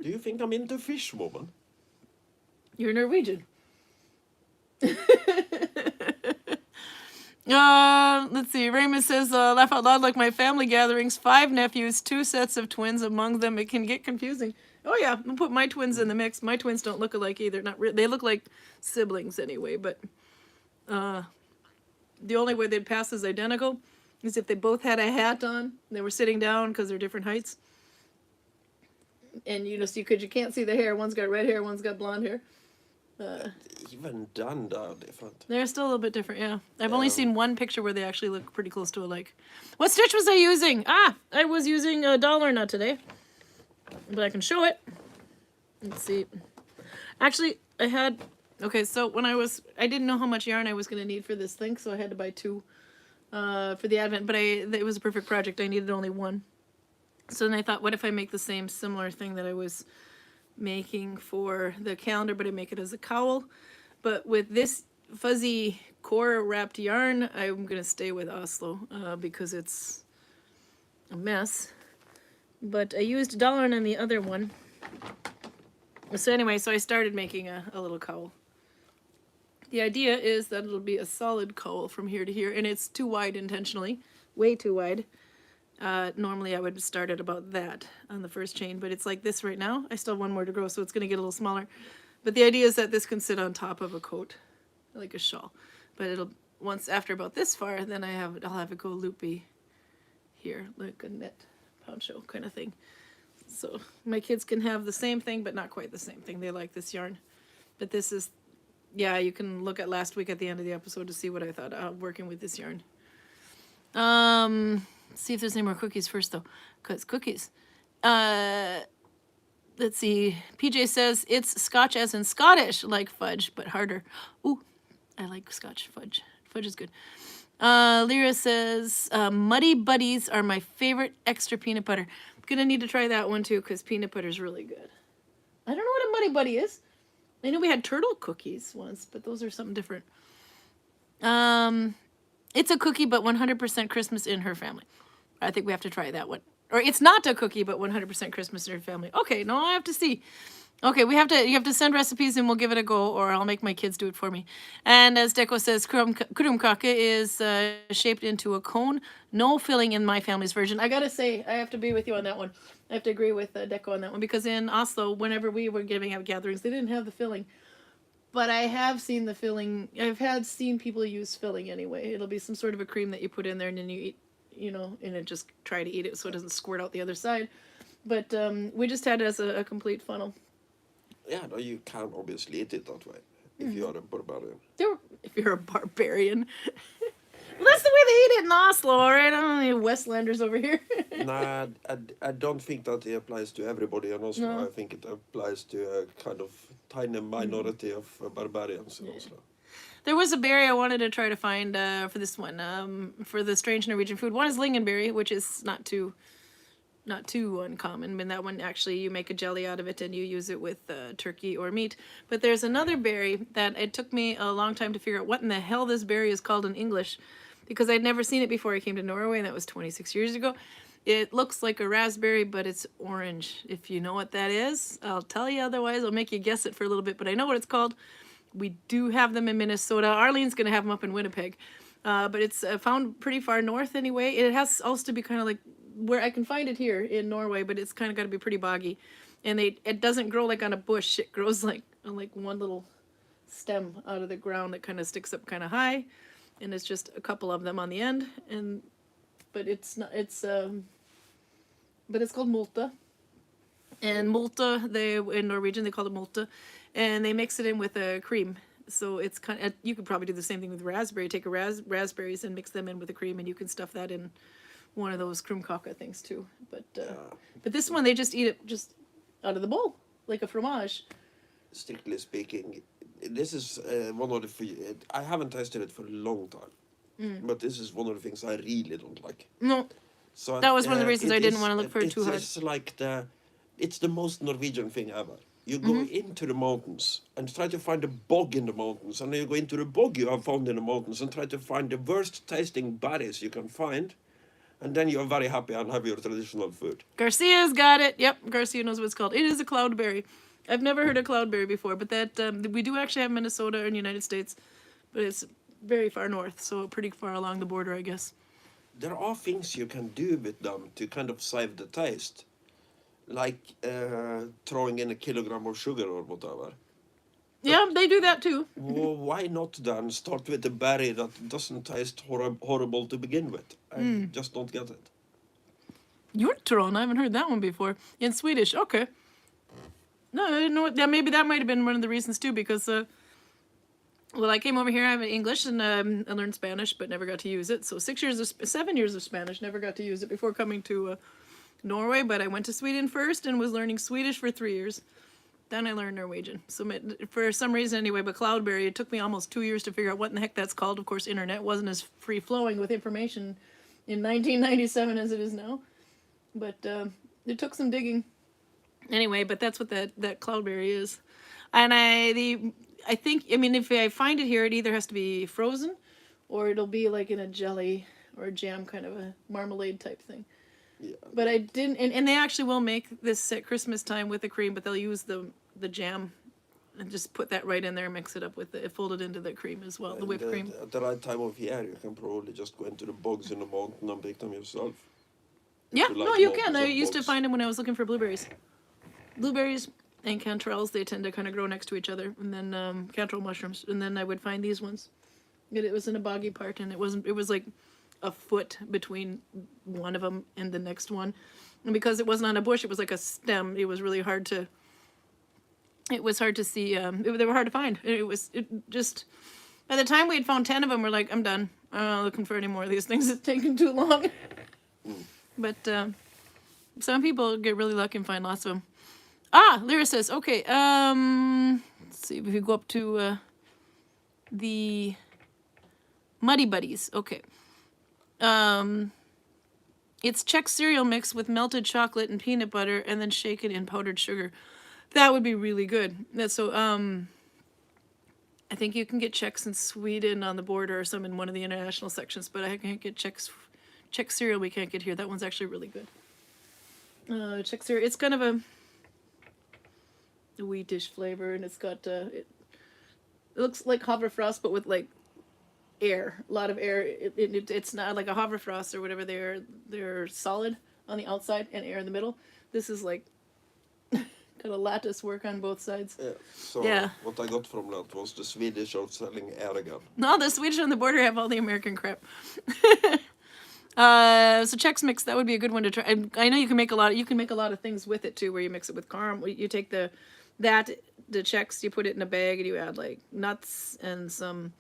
Do you think I'm into fish, woman? You're Norwegian. Let's see. Raymond says, laugh out loud like my family gatherings. 5 nephews, 2 sets of twins among them. It can get confusing. Oh yeah, I'll put my twins in the mix. My twins don't look alike either. Not they look like siblings anyway, but the only way they'd pass as identical is if they both had a hat on. They were sitting down because they're different heights. And you know, because you can't see the hair. One's got red hair, one's got blonde hair. Even then, they're different. They're still a little bit different, yeah. I've only seen one picture where they actually look pretty close to alike. What stitch was I using? I was using a Dalarna today. But I can show it. Let's see. Actually, okay, so when I didn't know how much yarn I was going to need for this thing, so I had to buy 2 for the advent, but it was a perfect project. I needed only 1. So then I thought, what if I make the same similar thing that I was making for the calendar, but I make it as a cowl. But with this fuzzy core wrapped yarn, I'm going to stay with Oslo because it's a mess. But I used Dalarna in the other one. So anyway, so I started making a little cowl. The idea is that it'll be a solid cowl from here to here, and it's too wide intentionally, way too wide. Normally I would start at about that on the first chain, but it's like this right now. I still have 1 more to grow, so it's going to get a little smaller. But the idea is that this can sit on top of a coat, like a shawl. But it'll, after about this far, then I'll have it go loopy here, like a net poncho kind of thing. So my kids can have the same thing, but not quite the same thing. They like this yarn. But this is, yeah, you can look at last week at the end of the episode to see what I thought working with this yarn. See if there's any more cookies first, though, because cookies. Let's see. PJ says it's Scotch as in Scottish, like fudge, but harder. Ooh, I like Scotch fudge. Fudge is good. Lyra says Muddy Buddies are my favorite extra peanut butter. I'm gonna need to try that one too, because peanut butter is really good. I don't know what a Muddy Buddy is. I know we had turtle cookies once, but those are something different. It's a cookie, but 100% Christmas in her family. I think we have to try that one. Or it's not a cookie, but 100% Christmas in her family. Okay, no, I have to see. Okay, you have to send recipes and we'll give it a go, or I'll make my kids do it for me. And as Deco says, krumkake is shaped into a cone. No filling in my family's version. I gotta say, I have to be with you on that one. I have to agree with Deco on that one, because in Oslo, whenever we were giving out gatherings, they didn't have the filling. But I have seen the filling. Seen people use filling anyway. It'll be some sort of a cream that you put in there and then you eat, and then just try to eat it so it doesn't squirt out the other side. But we just had it as a complete funnel. Yeah, no, you can obviously eat it that way if you are a barbarian. If you're a barbarian. Well, that's the way they eat it in Oslo, all right? I don't need Westlanders over here. Nah, I don't think that it applies to everybody in Oslo. No. I think it applies to a kind of tiny minority of barbarians in Oslo. There was a berry I wanted to try to find for this one, for the strange Norwegian food. One is lingonberry, which is not too uncommon. I mean, that one actually you make a jelly out of it and you use it with turkey or meat. But there's another berry that it took me a long time to figure out what in the hell this berry is called in English, because I'd never seen it before I came to Norway, and that was 26 years ago. It looks like a raspberry, but it's orange. If you know what that is, I'll tell you. Otherwise, I'll make you guess it for a little bit. But I know what it's called. We do have them in Minnesota. Arlene's going to have them up in Winnipeg. But it's found pretty far north anyway. It has also to be kind of like where I can find it here in Norway, but it's kind of got to be pretty boggy. And it doesn't grow like on a bush. It grows like on like one little stem out of the ground that kind of sticks up kind of high. And it's just a couple of them on the end. But it's not, but it's called multa. And multa, in Norwegian, they call it multa. And they mix it in with a cream. So it's kind of, you could probably do the same thing with raspberry. Take raspberries and mix them in with the cream, and you can stuff that in one of those krumkake things too. But this one, they just eat it just out of the bowl, like a fromage. Strictly speaking, this is one of the... I haven't tasted it for a long time. But this is one of the things I really don't like. No, So that was one of the reasons I didn't want to look for it too hard. It's like it's the most Norwegian thing ever. You go into the mountains and try to find a bog in the mountains, and then you go into the bog you have found in the mountains and try to find the worst tasting berries you can find, and then you're very happy and have your traditional food. Garcia's got it. Yep, Garcia knows what it's called. It is a cloudberry. I've never heard of cloudberry before, but that we do actually have Minnesota in the United States, but it's very far north, so pretty far along the border, I guess. There are things you can do with them to kind of save the taste. Like throwing in a kilogram of sugar or whatever. Yeah, they do that too. Well, why not then start with a berry that doesn't taste horrible to begin with? I just don't get it. Hjortron, I haven't heard that one before. In Swedish, okay. No, I didn't know. Yeah, maybe that might have been one of the reasons too, because well, I came over here, I have English, and I learned Spanish, but never got to use it. So 7 years of Spanish, never got to use it before coming to Norway, but I went to Sweden first and was learning Swedish for 3 years. Then I learned Norwegian. So for some reason anyway, but cloudberry, it took me almost 2 years to figure out what in the heck that's called. Of course, internet wasn't as free-flowing with information in 1997 as it is now. But it took some digging. Anyway, but that's what that cloudberry is. And I think, I mean, if I find it here, it either has to be frozen or it'll be like in a jelly or a jam, kind of a marmalade type thing. Yeah. But I didn't, and they actually will make this at Christmas time with the cream, but they'll use the jam and just put that right in there and mix it up with it, fold it into the cream as well, the whipped cream. At the right time of year, you can probably just go into the bogs in the mountain and pick them yourself. Yeah, no, you can. I used to find them when I was looking for blueberries. Blueberries and canterelles, they tend to kind of grow next to each other, and then canterelle mushrooms, and then I would find these ones. It was in a boggy part, and it was like a foot between one of them and the next one, and because it wasn't on a bush, it was like a stem. It was really hard to. It was hard to see. They were hard to find. It just. By the time we had found 10 of them, we're like, I'm done. I'm not looking for any more of these things. It's taking too long. But some people get really lucky and find lots of them. Ah, Lyra says, okay, let's see if we go up to the Muddy Buddies. Okay. It's Czech cereal mix with melted chocolate and peanut butter and then shaken in powdered sugar. That would be really good. That's so, I think you can get Czechs in Sweden on the border or some in one of the international sections, but I can't get Czech cereal we can't get here. That one's actually really good. Czech cereal, it's kind of a wheatish flavor, and it's got it looks like havrefrost but with like air, a lot of air. It's not like a havrefrost or whatever. They're solid on the outside and air in the middle. This is like kind of lattice work on both sides. Yeah. So what I got from that was the Swedish are selling air again. No, the Swedish on the border have all the American crap. So Chex Mix, that would be a good one to try. I know you can make a lot of things with it too, where you mix it with caramel. You take the Chex, you put it in a bag and you add like nuts and some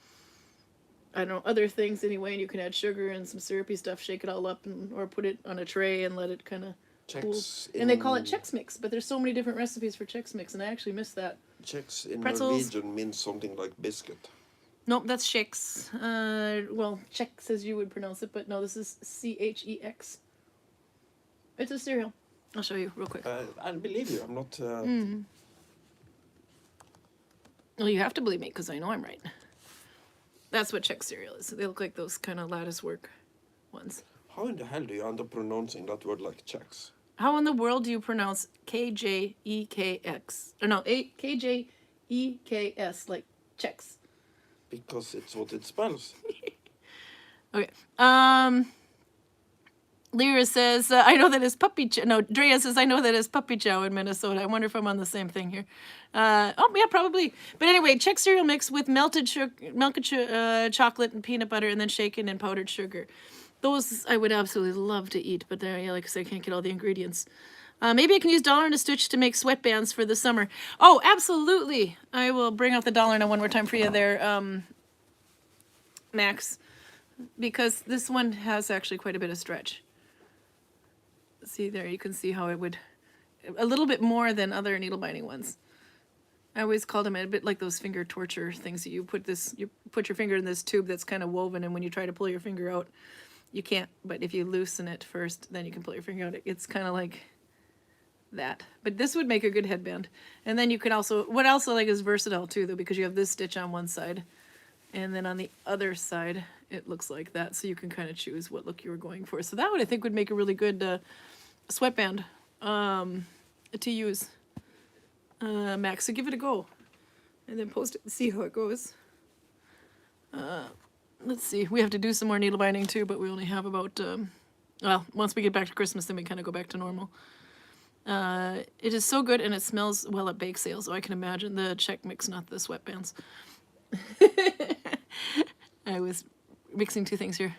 I don't know, other things anyway, and you can add sugar and some syrupy stuff, shake it all up, or put it on a tray and let it kind of cool. And they call it Chex Mix, but there's so many different recipes for Chex Mix, and I actually missed that. Chex in Pretzels. Norwegian means something like biscuit. Nope, that's Chex. Well, Chex as you would pronounce it, but no, this is Chex. It's a cereal. I'll show you real quick. I believe you. I'm not. Well, you have to believe me because I know I'm right. That's what Chex cereal is. They look like those kind of lattice work ones. How in the hell do you end up pronouncing that word like Chex? How in the world do you pronounce K-J-E-K-X? Or no, K-J-E-K-S, like Chex. Because it's what it spells. Okay. Lyra says, I know that is puppy chow. No, Drea says, I know that is puppy chow in Minnesota. I wonder if I'm on the same thing here. Oh, yeah, probably. But anyway, Chex cereal mix with melted chocolate and peanut butter and then shaken and powdered sugar. Those I would absolutely love to eat, but yeah, like I said, I can't get all the ingredients. Maybe I can use Dalarna stitch to make sweatbands for the summer. Oh, absolutely. I will bring out the Dalarna one more time for you there, Max, because this one has actually quite a bit of stretch. See there, you can see how it would, a little bit more than other needle binding ones. I always called them a bit like those finger torture things. You put your finger in this tube that's kind of woven, and when you try to pull your finger out, you can't. But if you loosen it first, then you can pull your finger out. It's kind of like that. But this would make a good headband. And then you could also, what else I like is versatile too, though, because you have this stitch on one side, and then on the other side, it looks like that. So you can kind of choose what look you were going for. So that would, I think, would make a really good sweatband to use, Max. So give it a go, and then post it and see how it goes. Let's see. We have to do some more needle binding too, but we only have about, well, once we get back to Christmas, then we kind of go back to normal. It is so good, and it smells well at bake sales, so I can imagine the Chex Mix, not the sweatbands. I was mixing two things here.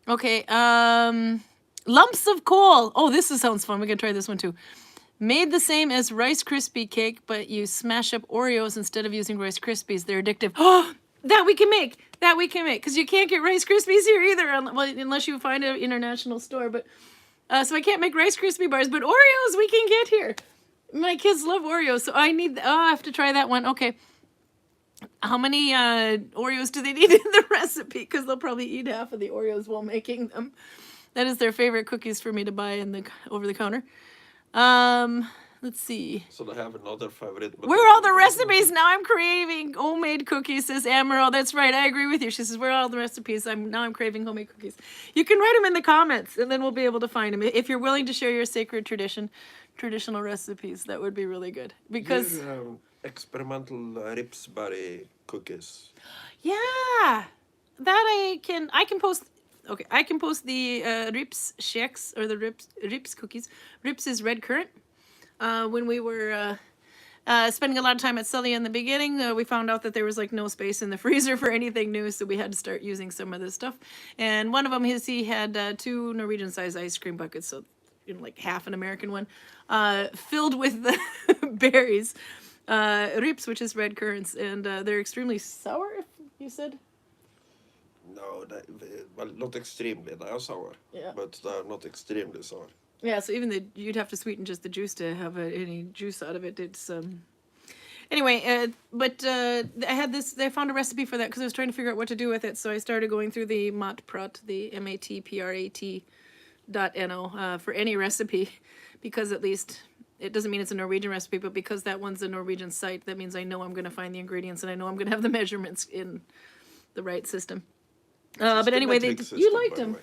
Okay, lumps of coal. Oh, sounds fun. We're going to try this one too. Made the same as Rice Krispie cake, but you smash up Oreos instead of using Rice Krispies. They're addictive. Oh, that we can make. That we can make. Because you can't get Rice Krispies here either, well, unless you find an international store. But so I can't make Rice Krispie bars, but Oreos we can get here. My kids love Oreos, so I have to try that one. Okay. How many Oreos do they need in the recipe? Because they'll probably eat half of the Oreos while making them. That is their favorite cookies for me to buy in the over the counter. Let's see. So they have another favorite. Where are all the recipes? Now I'm craving homemade cookies, says Amaral. That's right. I agree with you. She says, where are all the recipes? Now I'm craving homemade cookies. You can write them in the comments, and then we'll be able to find them. If you're willing to share your sacred traditional recipes, that would be really good. Because experimental Ripsberry cookies. Yeah, that I can post. Okay, I can post the Rips Chex, or the Rips cookies. Rips is red currant. When we were spending a lot of time at Sully in the beginning, we found out that there was like no space in the freezer for anything new, so we had to start using some of this stuff. And one of them he had 2 Norwegian size ice cream buckets, so like half an American one, filled with the berries, Rips, which is red currants, and they're extremely sour. You said. No, well, not extremely. They are sour, yeah, but they're not extremely sour. Yeah, so even you'd have to sweeten just the juice to have any juice out of it. It's anyway, but I found a recipe for that because I was trying to figure out what to do with it. So I started going through the Matprat, the matprat.no for any recipe, because at least it doesn't mean it's a Norwegian recipe, but because that one's a Norwegian site, that means I know I'm going to find the ingredients and I know I'm going to have the measurements in the right system. But anyway, you liked them.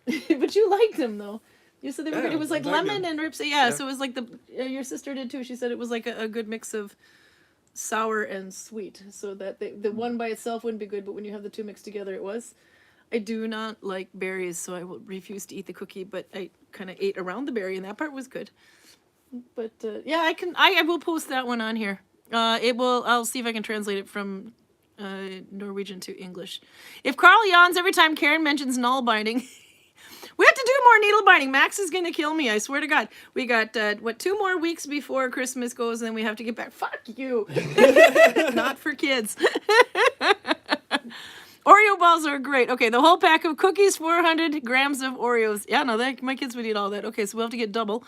But you liked them, though. You said they were good. It was like lemon and Rips. Yeah, so it was like your sister did, too. She said it was like a good mix of sour and sweet. So that the one by itself wouldn't be good, but when you have the two mixed together, it was. I do not like berries, so I will refuse to eat the cookie, but I kind of ate around the berry, and that part was good. But, yeah, I will post that one on here. I'll see if I can translate it from Norwegian to English. If Karl yawns every time Karin mentions Nalbinding, we have to do more needle binding. Max is gonna kill me, I swear to God. We got 2 more weeks before Christmas goes, and then we have to get back. Fuck you. Not for kids. Oreo balls are great. Okay, the whole pack of cookies, 400 grams of Oreos. Yeah, no, my kids would eat all that. Okay, so we'll have to get double.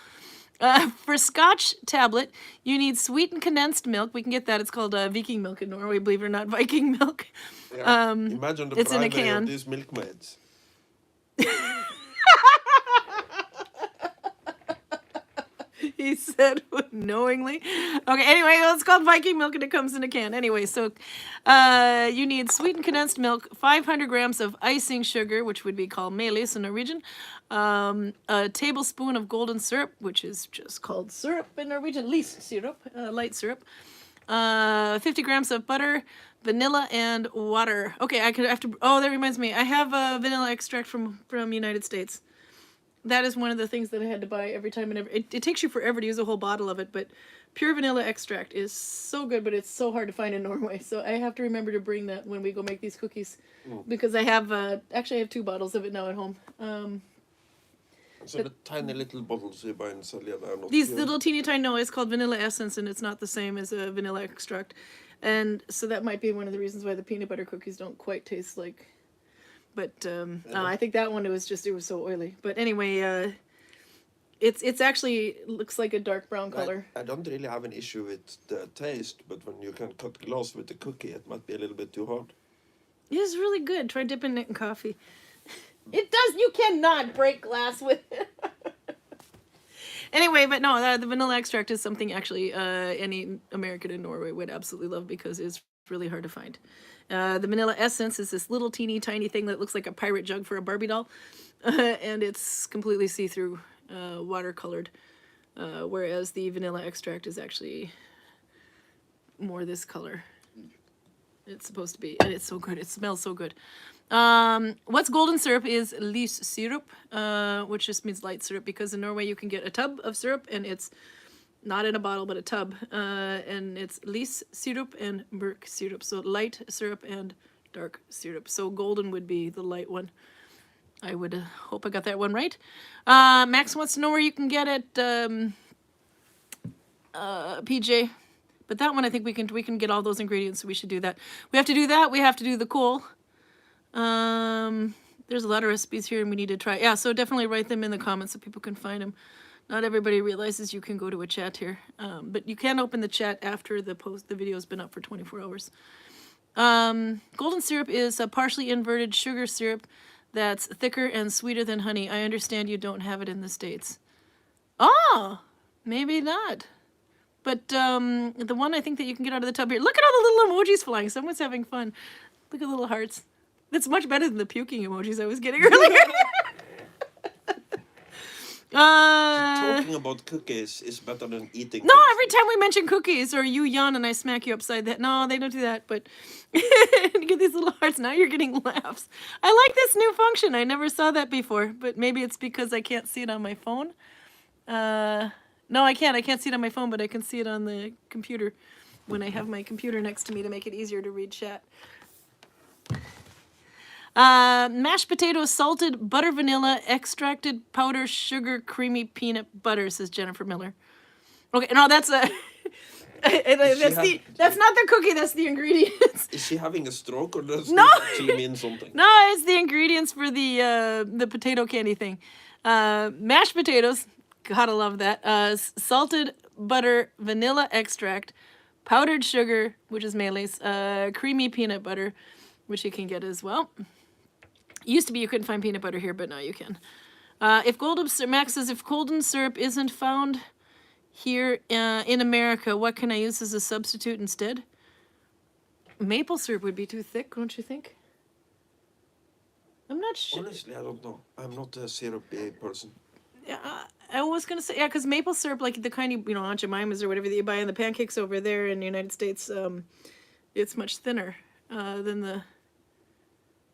For Scotch tablet, you need sweetened condensed milk. We can get that. It's called Viking milk in Norway, believe it or not, Viking milk. Yeah. Imagine the it's in a primary can. of these milkmaids. He said knowingly. Okay, anyway, well, it's called Viking milk and it comes in a can. Anyway, so you need sweetened condensed milk, 500 grams of icing sugar, which would be called melis in Norwegian, a tablespoon of golden syrup, which is just called syrup in Norwegian, lys syrup, light syrup, 50 grams of butter, vanilla, and water. Okay, I have to, oh, that reminds me. I have vanilla extract from United States. That is one of the things that I had to buy every time. And it takes you forever to use a whole bottle of it, but pure vanilla extract is so good, but it's so hard to find in Norway. So I have to remember to bring that when we go make these cookies, because I have actually I have 2 bottles of it now at home. So the tiny little bottles you buy in Selja are not These pure. little teeny tiny, no, it's called vanilla essence, and it's not the same as a vanilla extract, and so that might be one of the reasons why the peanut butter cookies don't quite taste like. But I think that one it was so oily. But anyway, it's actually looks like a dark brown color. I don't really have an issue with the taste, but when you can cut glass with the cookie, it might be a little bit too hard. It's really good. Try dipping it in coffee. It does. You cannot break glass with it. Anyway, but no, the vanilla extract is something actually any American in Norway would absolutely love because it's really hard to find. The vanilla essence is this little teeny tiny thing that looks like a pirate jug for a Barbie doll. And it's completely see-through, watercolored. Whereas the vanilla extract is actually more this color. It's supposed to be, and it's so good. It smells so good. What's golden syrup is lys syrup, which just means light syrup, because in Norway you can get a tub of syrup, and it's not in a bottle, but a tub, and it's lys syrup and mørk syrup, so light syrup and dark syrup. So golden would be the light one. I would hope I got that one right. Max wants to know where you can get it, PJ. But that one, I think we can get all those ingredients, so we should do that. We have to do that. We have to do the coal. There's a lot of recipes here, and we need to try. Yeah, so definitely write them in the comments so people can find them. Not everybody realizes you can go to a chat here, but you can open the chat after the video's been up for 24 hours. Golden syrup is a partially inverted sugar syrup that's thicker and sweeter than honey. I understand you don't have it in the States. Oh, maybe not. But the one I think that you can get out of the tub here. Look at all the little emojis flying. Someone's having fun. Look at little hearts. That's much better than the puking emojis I was getting earlier. Talking about cookies is better than eating. No, cookies. every time we mention cookies or you yawn and I smack you upside the head. No, they don't do that. But you get these little hearts. Now you're getting laughs. I like this new function. I never saw that before. But maybe it's because I can't see it on my phone. No, I can't. I can't see it on my phone, but I can see it on the computer when I have my computer next to me to make it easier to read chat. Mashed potatoes, salted, butter, vanilla, extracted powder, sugar, creamy peanut butter, says Jennifer Miller. Okay, no, that's a... that's not the cookie, that's the ingredients. Is she having a stroke, or does No. this actually mean something? No, it's the ingredients for the potato candy thing. Mashed potatoes, gotta love that. Salted butter, vanilla extract, powdered sugar, which is melis, creamy peanut butter, which you can get as well. Used to be you couldn't find peanut butter here, but now you can. Max says, if golden syrup isn't found here in America, what can I use as a substitute instead? Maple syrup would be too thick, don't you think? I'm not sure. Honestly, I don't know. I'm not a syrupy person. Yeah, I was gonna say, yeah, because maple syrup, like the kind of, Aunt Jemima's or whatever that you buy in the pancakes over there in the United States, it's much thinner than the...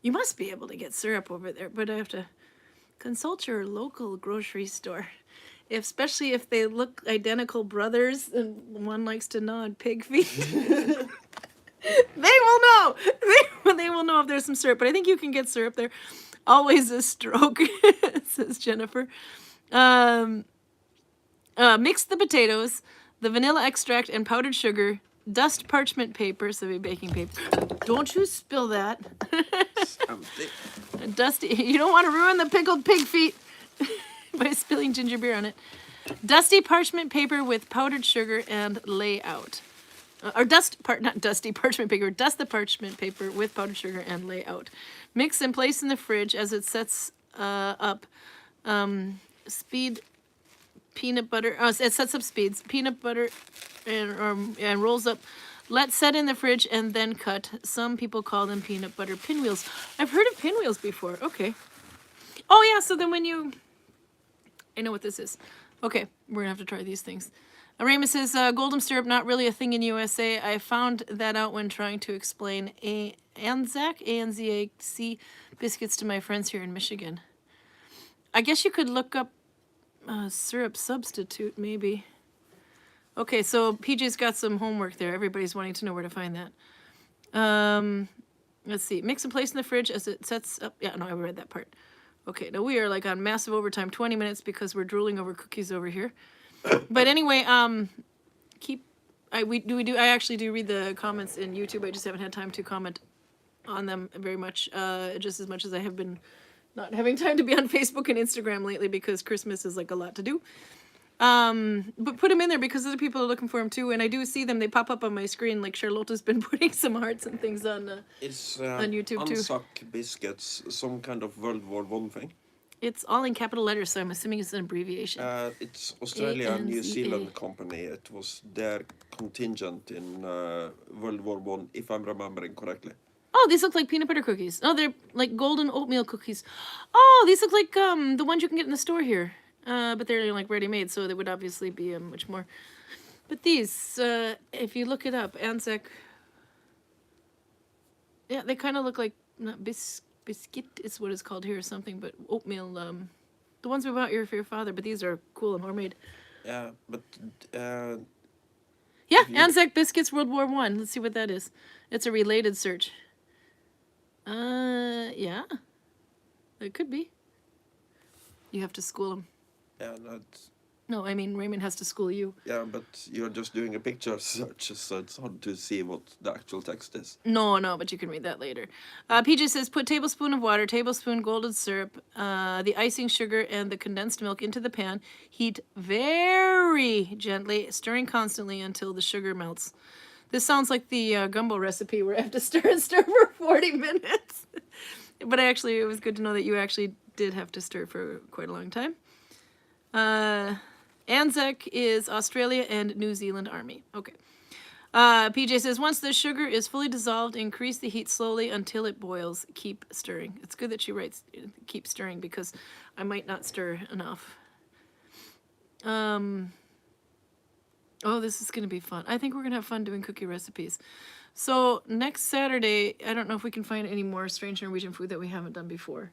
You must be able to get syrup over there, but I have to consult your local grocery store. Especially if they look identical brothers and one likes to gnaw on pig feet. They will know. They will know if there's some syrup, but I think you can get syrup there. Always a stroke, says Jennifer. Mix the potatoes, the vanilla extract, and powdered sugar dust parchment paper, so it'll be baking paper. Don't you spill that. Empty. Dusty, you don't want to ruin the pickled pig feet by spilling ginger beer on it. Dusty parchment paper with powdered sugar and layout. Not dusty parchment paper, dust the parchment paper with powdered sugar and layout. Mix and place in the fridge as it sets up speed peanut butter. It sets up speeds, peanut butter, and rolls up. Let set in the fridge and then cut. Some people call them peanut butter pinwheels. I've heard of pinwheels before. Okay. Oh yeah, so then when you... I know what this is. Okay, we're gonna have to try these things. Raymond says, golden syrup, not really a thing in USA. I found that out when trying to explain Anzac, A-N-Z-A-C, biscuits to my friends here in Michigan. I guess you could look up syrup substitute, maybe. Okay, so PJ's got some homework there. Everybody's wanting to know where to find that. Let's see. Mix and place in the fridge as it sets up. Yeah, no, I read that part. Okay, now we are like on massive overtime, 20 minutes because we're drooling over cookies over here. But anyway, I actually do read the comments in YouTube. I just haven't had time to comment on them very much, just as much as I have been not having time to be on Facebook and Instagram lately because Christmas is like a lot to do. But put them in there because other people are looking for them too, and I do see them. They pop up on my screen. Like Charlotte's been putting some hearts and things on YouTube too. Anzac biscuits some kind of World War I thing? It's all in capital letters, so I'm assuming it's an abbreviation. It's Australia and New Zealand company. It was their contingent in World War I, if I'm remembering correctly. Oh, these look like peanut butter cookies. Oh, they're like golden oatmeal cookies. Oh, these look like the ones you can get in the store here. But they're like ready-made, so they would obviously be much more. But these, if you look it up, Anzac, yeah, they kind of look like, not biscuit is what it's called here or something, but oatmeal, the ones we bought here for your father, but these are cool and homemade. Yeah, but... yeah, Anzac biscuits World War I. Let's see what that is. It's a related search. Yeah. It could be. You have to school them. Yeah, no, I mean Raymond has to school you. Yeah, but you're just doing a picture search, so it's hard to see what the actual text is. No, but you can read that later. PJ says, put tablespoon of water, tablespoon golden syrup, the icing sugar, and the condensed milk into the pan. Heat very gently, stirring constantly until the sugar melts. This sounds like the gumbo recipe where I have to stir and stir for 40 minutes. But it was good to know that you actually did have to stir for quite a long time. Anzac is Australia and New Zealand Army. Okay. PJ says, once the sugar is fully dissolved, increase the heat slowly until it boils. Keep stirring. It's good that she writes keep stirring because I might not stir enough. Oh, this is going to be fun. I think we're going to have fun doing cookie recipes. So next Saturday, I don't know if we can find any more strange Norwegian food that we haven't done before.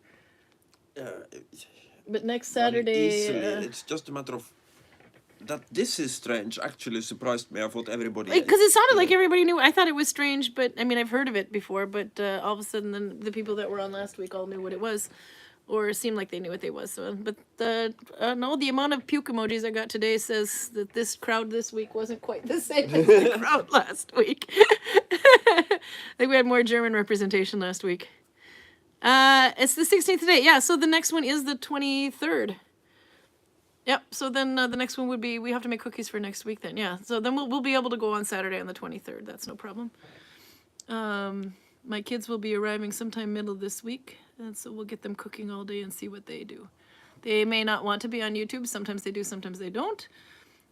But next Saturday... it's just a matter of... That this is strange actually surprised me. I thought everybody... Because it sounded like everybody knew. I thought it was strange, but I mean, I've heard of it before, but all of a sudden then the people that were on last week all knew what it was. Or it seemed like they knew what it was. So, but no, the amount of puke emojis I got today says that this crowd this week wasn't quite the same as the crowd last week. I think we had more German representation last week. It's the 16th today. Yeah, so the next one is the 23rd. Yep, so then the next one would be, we have to make cookies for next week then, yeah. So then we'll be able to go on Saturday on the 23rd. That's no problem. My kids will be arriving sometime middle of this week, and so we'll get them cooking all day and see what they do. They may not want to be on YouTube. Sometimes they do, sometimes they don't.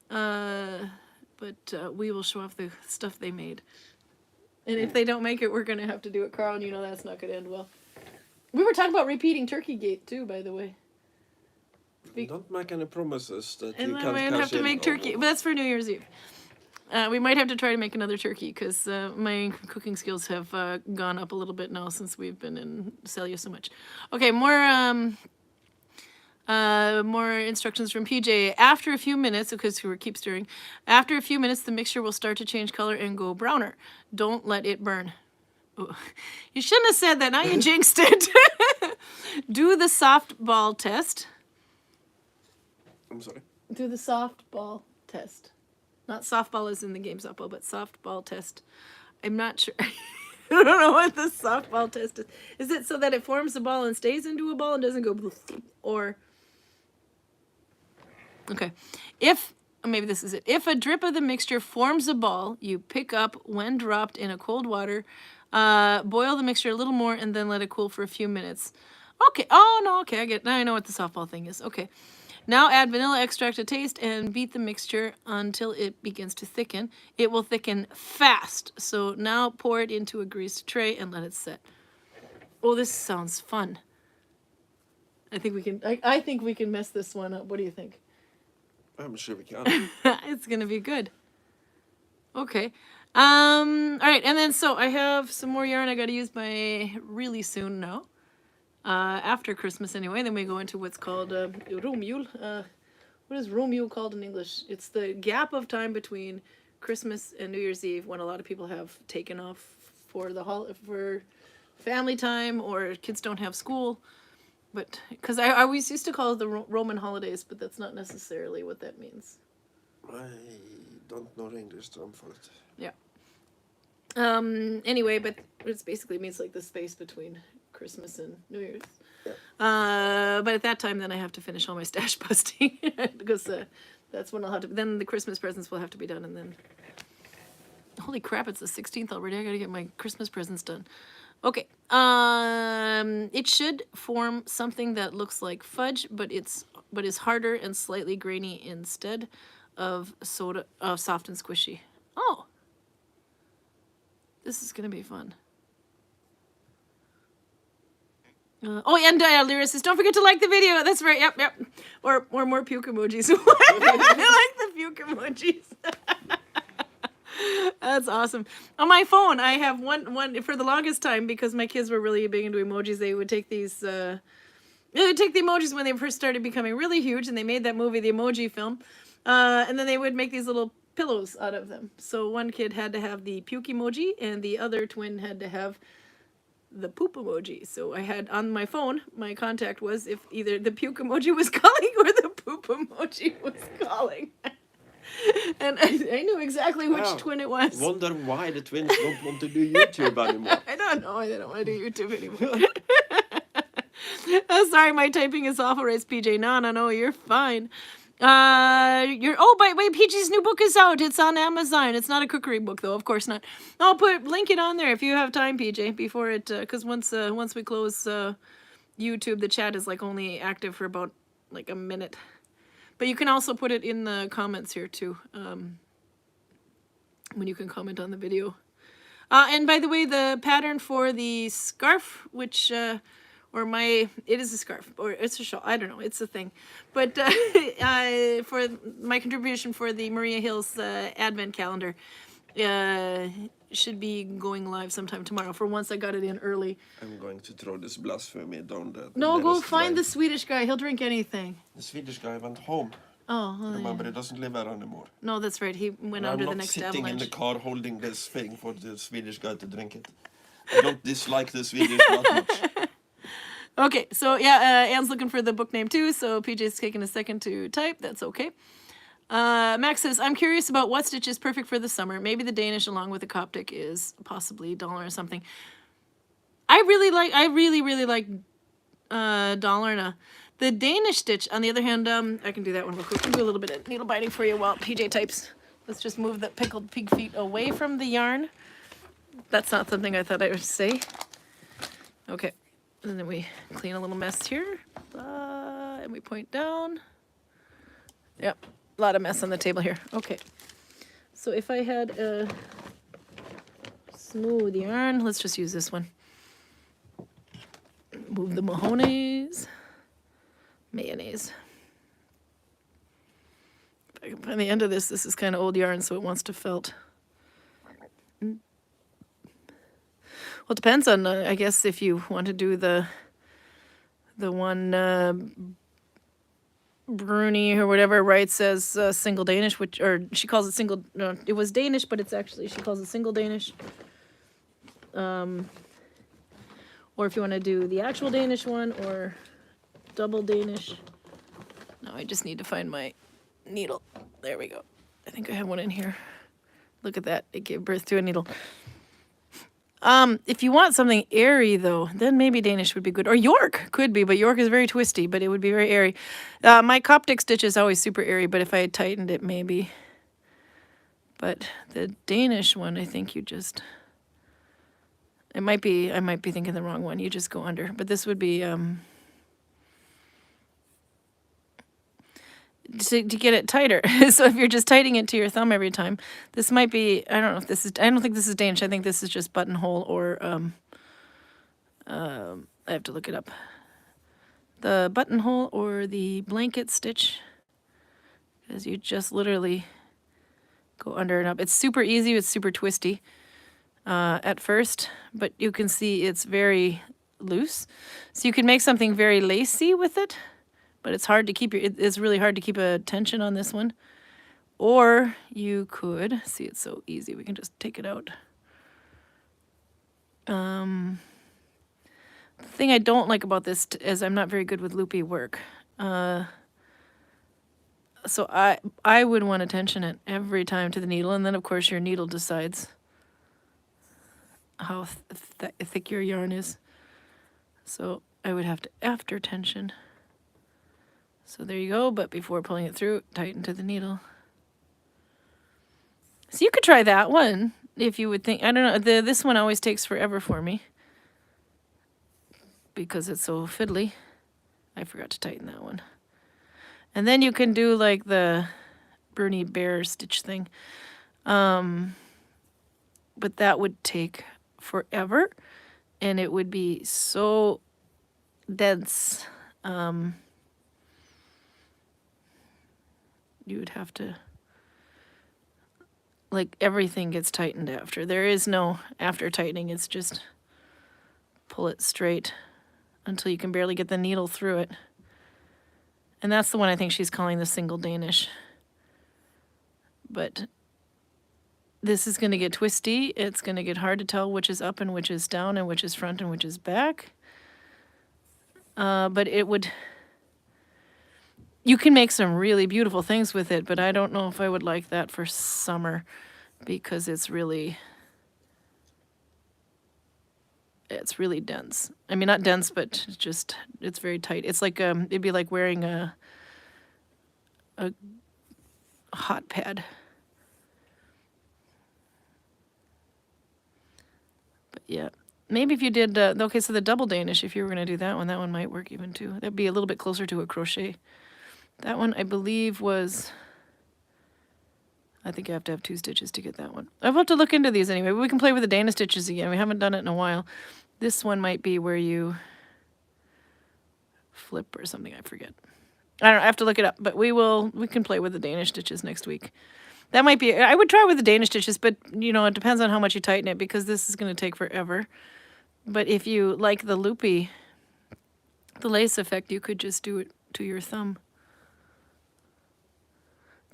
But we will show off the stuff they made. And if they don't make it, we're going to have to do it, Karl, and you know that's not going to end well. We were talking about repeating Turkey Gate, too, by the way. Don't make any promises that you and can't then we have to make turkey, but that's for New Year's Eve. We might have to try to make another turkey because my cooking skills have gone up a little bit now since we've been in Celia so much. Okay, more instructions from PJ. After a few minutes, because we keep stirring, after a few minutes, the mixture will start to change color and go browner. Don't let it burn. Ooh. You shouldn't have said that. Now you jinxed it. Do the softball test. I'm sorry? Do the softball test. Not softball as in the game softball, but softball test. I'm not sure. I don't know what the softball test is. Is it so that it forms a ball and stays into a ball and doesn't go or... Okay. Maybe this is it. If a drip of the mixture forms a ball, you pick up when dropped in a cold water, boil the mixture a little more, and then let it cool for a few minutes. Okay. Oh, no. Okay. Now I know what the softball thing is. Okay. Now add vanilla extract to taste and beat the mixture until it begins to thicken. It will thicken fast. So now pour it into a greased tray and let it set. Oh, this sounds fun. I think we can mess this one up. What do you think? I'm sure we can. It's gonna be good. Okay. All right, and then so I have some more yarn I got to use by really soon now. After Christmas anyway. Then we go into what's called romjul. What is romjul called in English? It's the gap of time between Christmas and New Year's Eve when a lot of people have taken off for for family time or kids don't have school. But because I always used to call it the Roman holidays, but that's not necessarily what that means. I don't know the English term for it. Yeah. Anyway, but it basically means like the space between Christmas and New Year's. Yeah. But at that time, then I have to finish all my stash busting because that's when I'll have to. Then the Christmas presents will have to be done, and then. Holy crap! It's the 16th already. I gotta get my Christmas presents done. Okay. It should form something that looks like fudge, but is harder and slightly grainy instead of soft and squishy. Oh. This is gonna be fun. And Lyra says, don't forget to like the video. That's right. Yep. Or more puke emojis. I like the puke emojis. That's awesome. On my phone, I have one for the longest time because my kids were really big into emojis. They would take these, they would take the emojis when they first started becoming really huge, and they made that movie, the Emoji Film, and then they would make these little pillows out of them. So one kid had to have the puke emoji, and the other twin had to have the poop emoji. So I had on my phone, my contact was if either the puke emoji was calling or the poop emoji was calling. And I knew exactly which twin it was. Wonder why the twins don't want to do YouTube anymore. I don't know. They don't want to do YouTube anymore. Oh, sorry, my typing is awful, right, PJ? No, you're fine. By the way, PJ's new book is out. It's on Amazon. It's not a cookery book, though. Of course not. I'll link it on there if you have time, PJ, before it, because once we close YouTube, the chat is like only active for about like a minute. But you can also put it in the comments here too, when you can comment on the video. And by the way, the pattern for the scarf, which, it is a scarf, or it's a shawl, I don't know, it's a thing. But for my contribution for the Maria Hills advent calendar, should be going live sometime tomorrow. For once, I got it in early. I'm going to throw this blasphemy down the No, go find the Swedish guy. He'll drink anything. The Swedish guy went home. Oh, remember, he doesn't live there anymore. No, that's right. He went under the next avalanche. I'm not sitting in the car holding this thing for the Swedish guy to drink it. I don't dislike the Swedish that much. Okay, so yeah, Anne's looking for the book name too, so PJ's taking a second to type. That's okay. Max says, I'm curious about what stitch is perfect for the summer. Maybe the Danish along with the Coptic is possibly Dalarna or something. I really like Dalarna. The Danish stitch, on the other hand, I can do that one real quick. I'll do a little bit of needle biting for you while PJ types. Let's just move the pickled pig feet away from the yarn. That's not something I thought I would say. Okay, and then we clean a little mess here. And we point down. Yep. A lot of mess on the table here. Okay. So if I had a smooth yarn, let's just use this one. Move the Mahoney's. Mayonnaise. By the end of this is kind of old yarn, so it wants to felt. Well, it depends on, I guess, if you want to do the one... Bruni or whatever writes as single Danish, or she calls it single. No, it was Danish, but it's actually she calls it single Danish. Or if you want to do the actual Danish one or double Danish. No, I just need to find my needle. There we go. I think I have one in here. Look at that. It gave birth to a needle. If you want something airy, though, then maybe Danish would be good. Or York could be, but York is very twisty, but it would be very airy. My Coptic stitch is always super airy, but if I had tightened it, maybe. But the Danish one, I think you just... I might be thinking the wrong one. You just go under. But this would be... to get it tighter. So if you're just tightening it to your thumb every time, this might be, I don't think this is Danish. I think this is just buttonhole or, I have to look it up. The buttonhole or the blanket stitch, because you just literally go under and up. It's super easy. It's super twisty at first, but you can see it's very loose. So you can make something very lacy with it. But it's hard to keep it's really hard to keep a tension on this one. Or you could, see, it's so easy, we can just take it out. The thing I don't like about this is I'm not very good with loopy work. So I would want to tension it every time to the needle, and then of course your needle decides how thick your yarn is. So I would have to after tension. So there you go, but before pulling it through, tighten to the needle. So you could try that one if you would think, I don't know, this one always takes forever for me because it's so fiddly. I forgot to tighten that one. And then you can do like the Bernie Bear stitch thing. But that would take forever and it would be so dense. You would have to, like, everything gets tightened after. There is no after tightening. It's just pull it straight until you can barely get the needle through it. And that's the one I think she's calling the single Danish. But this is going to get twisty. It's going to get hard to tell which is up and which is down and which is front and which is back. But it would... You can make some really beautiful things with it, but I don't know if I would like that for summer because it's really dense. I mean, not dense, but just, it's very tight. It's like, it'd be like wearing a hot pad. But yeah, maybe if you did, okay, so the double Danish, if you were going to do that one might work even too. That'd be a little bit closer to a crochet. That one, I believe, was... I think I have to have 2 stitches to get that one. I'll have to look into these anyway. We can play with the Dana stitches again. We haven't done it in a while. This one might be where you flip or something. I forget. I don't know. I have to look it up. But we can play with the Danish stitches next week. That might be... I would try with the Danish stitches, but, you know, it depends on how much you tighten it because this is going to take forever. But if you like the loopy, the lace effect, you could just do it to your thumb.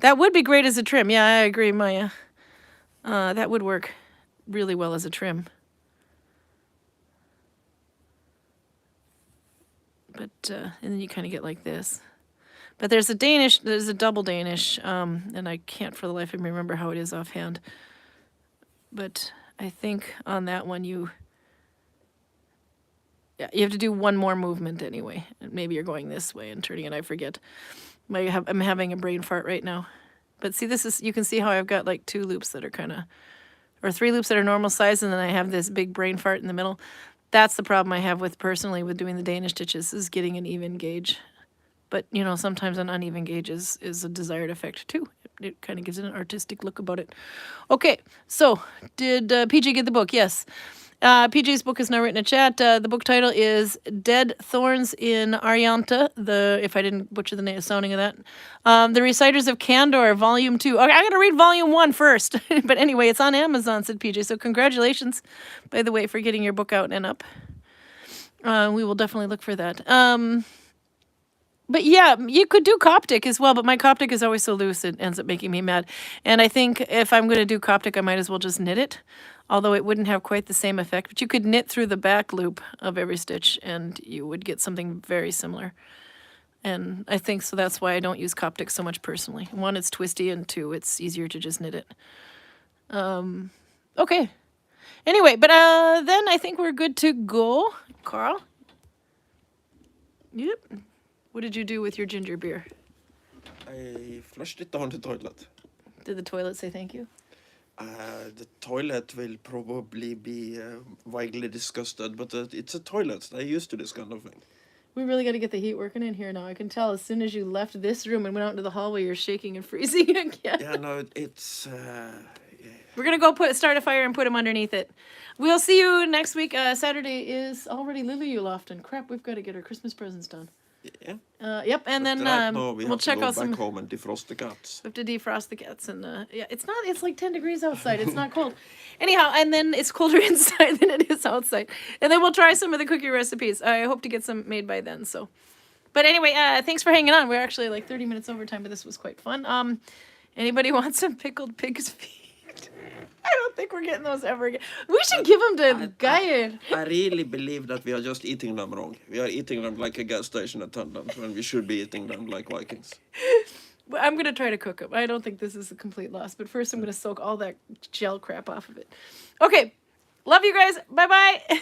That would be great as a trim. Yeah, I agree, Maya. That would work really well as a trim. But, and then you kind of get like this. But there's a double Danish, and I can't for the life of me remember how it is offhand. But I think on that one you have to do one more movement anyway. Maybe you're going this way and turning it, I forget. I'm having a brain fart right now. But see, you can see how I've got like 2 loops that are kind of, or 3 loops that are normal size, and then I have this big brain fart in the middle. That's the problem I have personally with doing the Danish stitches, is getting an even gauge. But, you know, sometimes an uneven gauge is a desired effect too. It kind of gives it an artistic look about it. Okay, so did PJ get the book? Yes. PJ's book is now written in chat. The book title is Dead Thorns in Arianta, if I didn't butcher the sounding of that. The Reciters of Candor, Volume 2. Okay, I'm going to read Volume 1 first. But anyway, it's on Amazon, said PJ. So congratulations, by the way, for getting your book out and up. We will definitely look for that. But yeah, you could do Coptic as well, but my Coptic is always so loose it ends up making me mad. And I think if I'm going to do Coptic, I might as well just knit it, although it wouldn't have quite the same effect. But you could knit through the back loop of every stitch, and you would get something very similar. And I think so that's why I don't use Coptic so much personally. One, it's twisty, and two, it's easier to just knit it. Okay. Anyway, but then I think we're good to go. Karl? Yep. What did you do with your ginger beer? I flushed it down the toilet. Did the toilet say thank you? The toilet will probably be vaguely disgusted, but it's a toilet. They're used to this kind of thing. We really got to get the heat working in here now. I can tell as soon as you left this room and went out into the hallway, you're shaking and freezing again. Yeah, no, it's... We're going to go start a fire and put them underneath it. We'll see you next week. Saturday is already Lily Julafton. Crap, we've got to get our Christmas presents done. Yeah. Yep, and then we'll check out some... back home and defrost the cats. We have to defrost the cats, and yeah, it's like 10 degrees outside. It's not cold. Anyhow, and then it's colder inside than it is outside. And then we'll try some of the cookie recipes. I hope to get some made by then, so. But anyway, thanks for hanging on. We're actually like 30 minutes overtime, but this was quite fun. Anybody want some pickled pig's feet? I don't think we're getting those ever again. We should give them to Karin. I really believe that we are just eating them wrong. We are eating them like a gas station attendant when we should be eating them like Vikings. I'm going to try to cook them. I don't think this is a complete loss, but first I'm going to soak all that gel crap off of it. Okay. Love you guys. Bye-bye.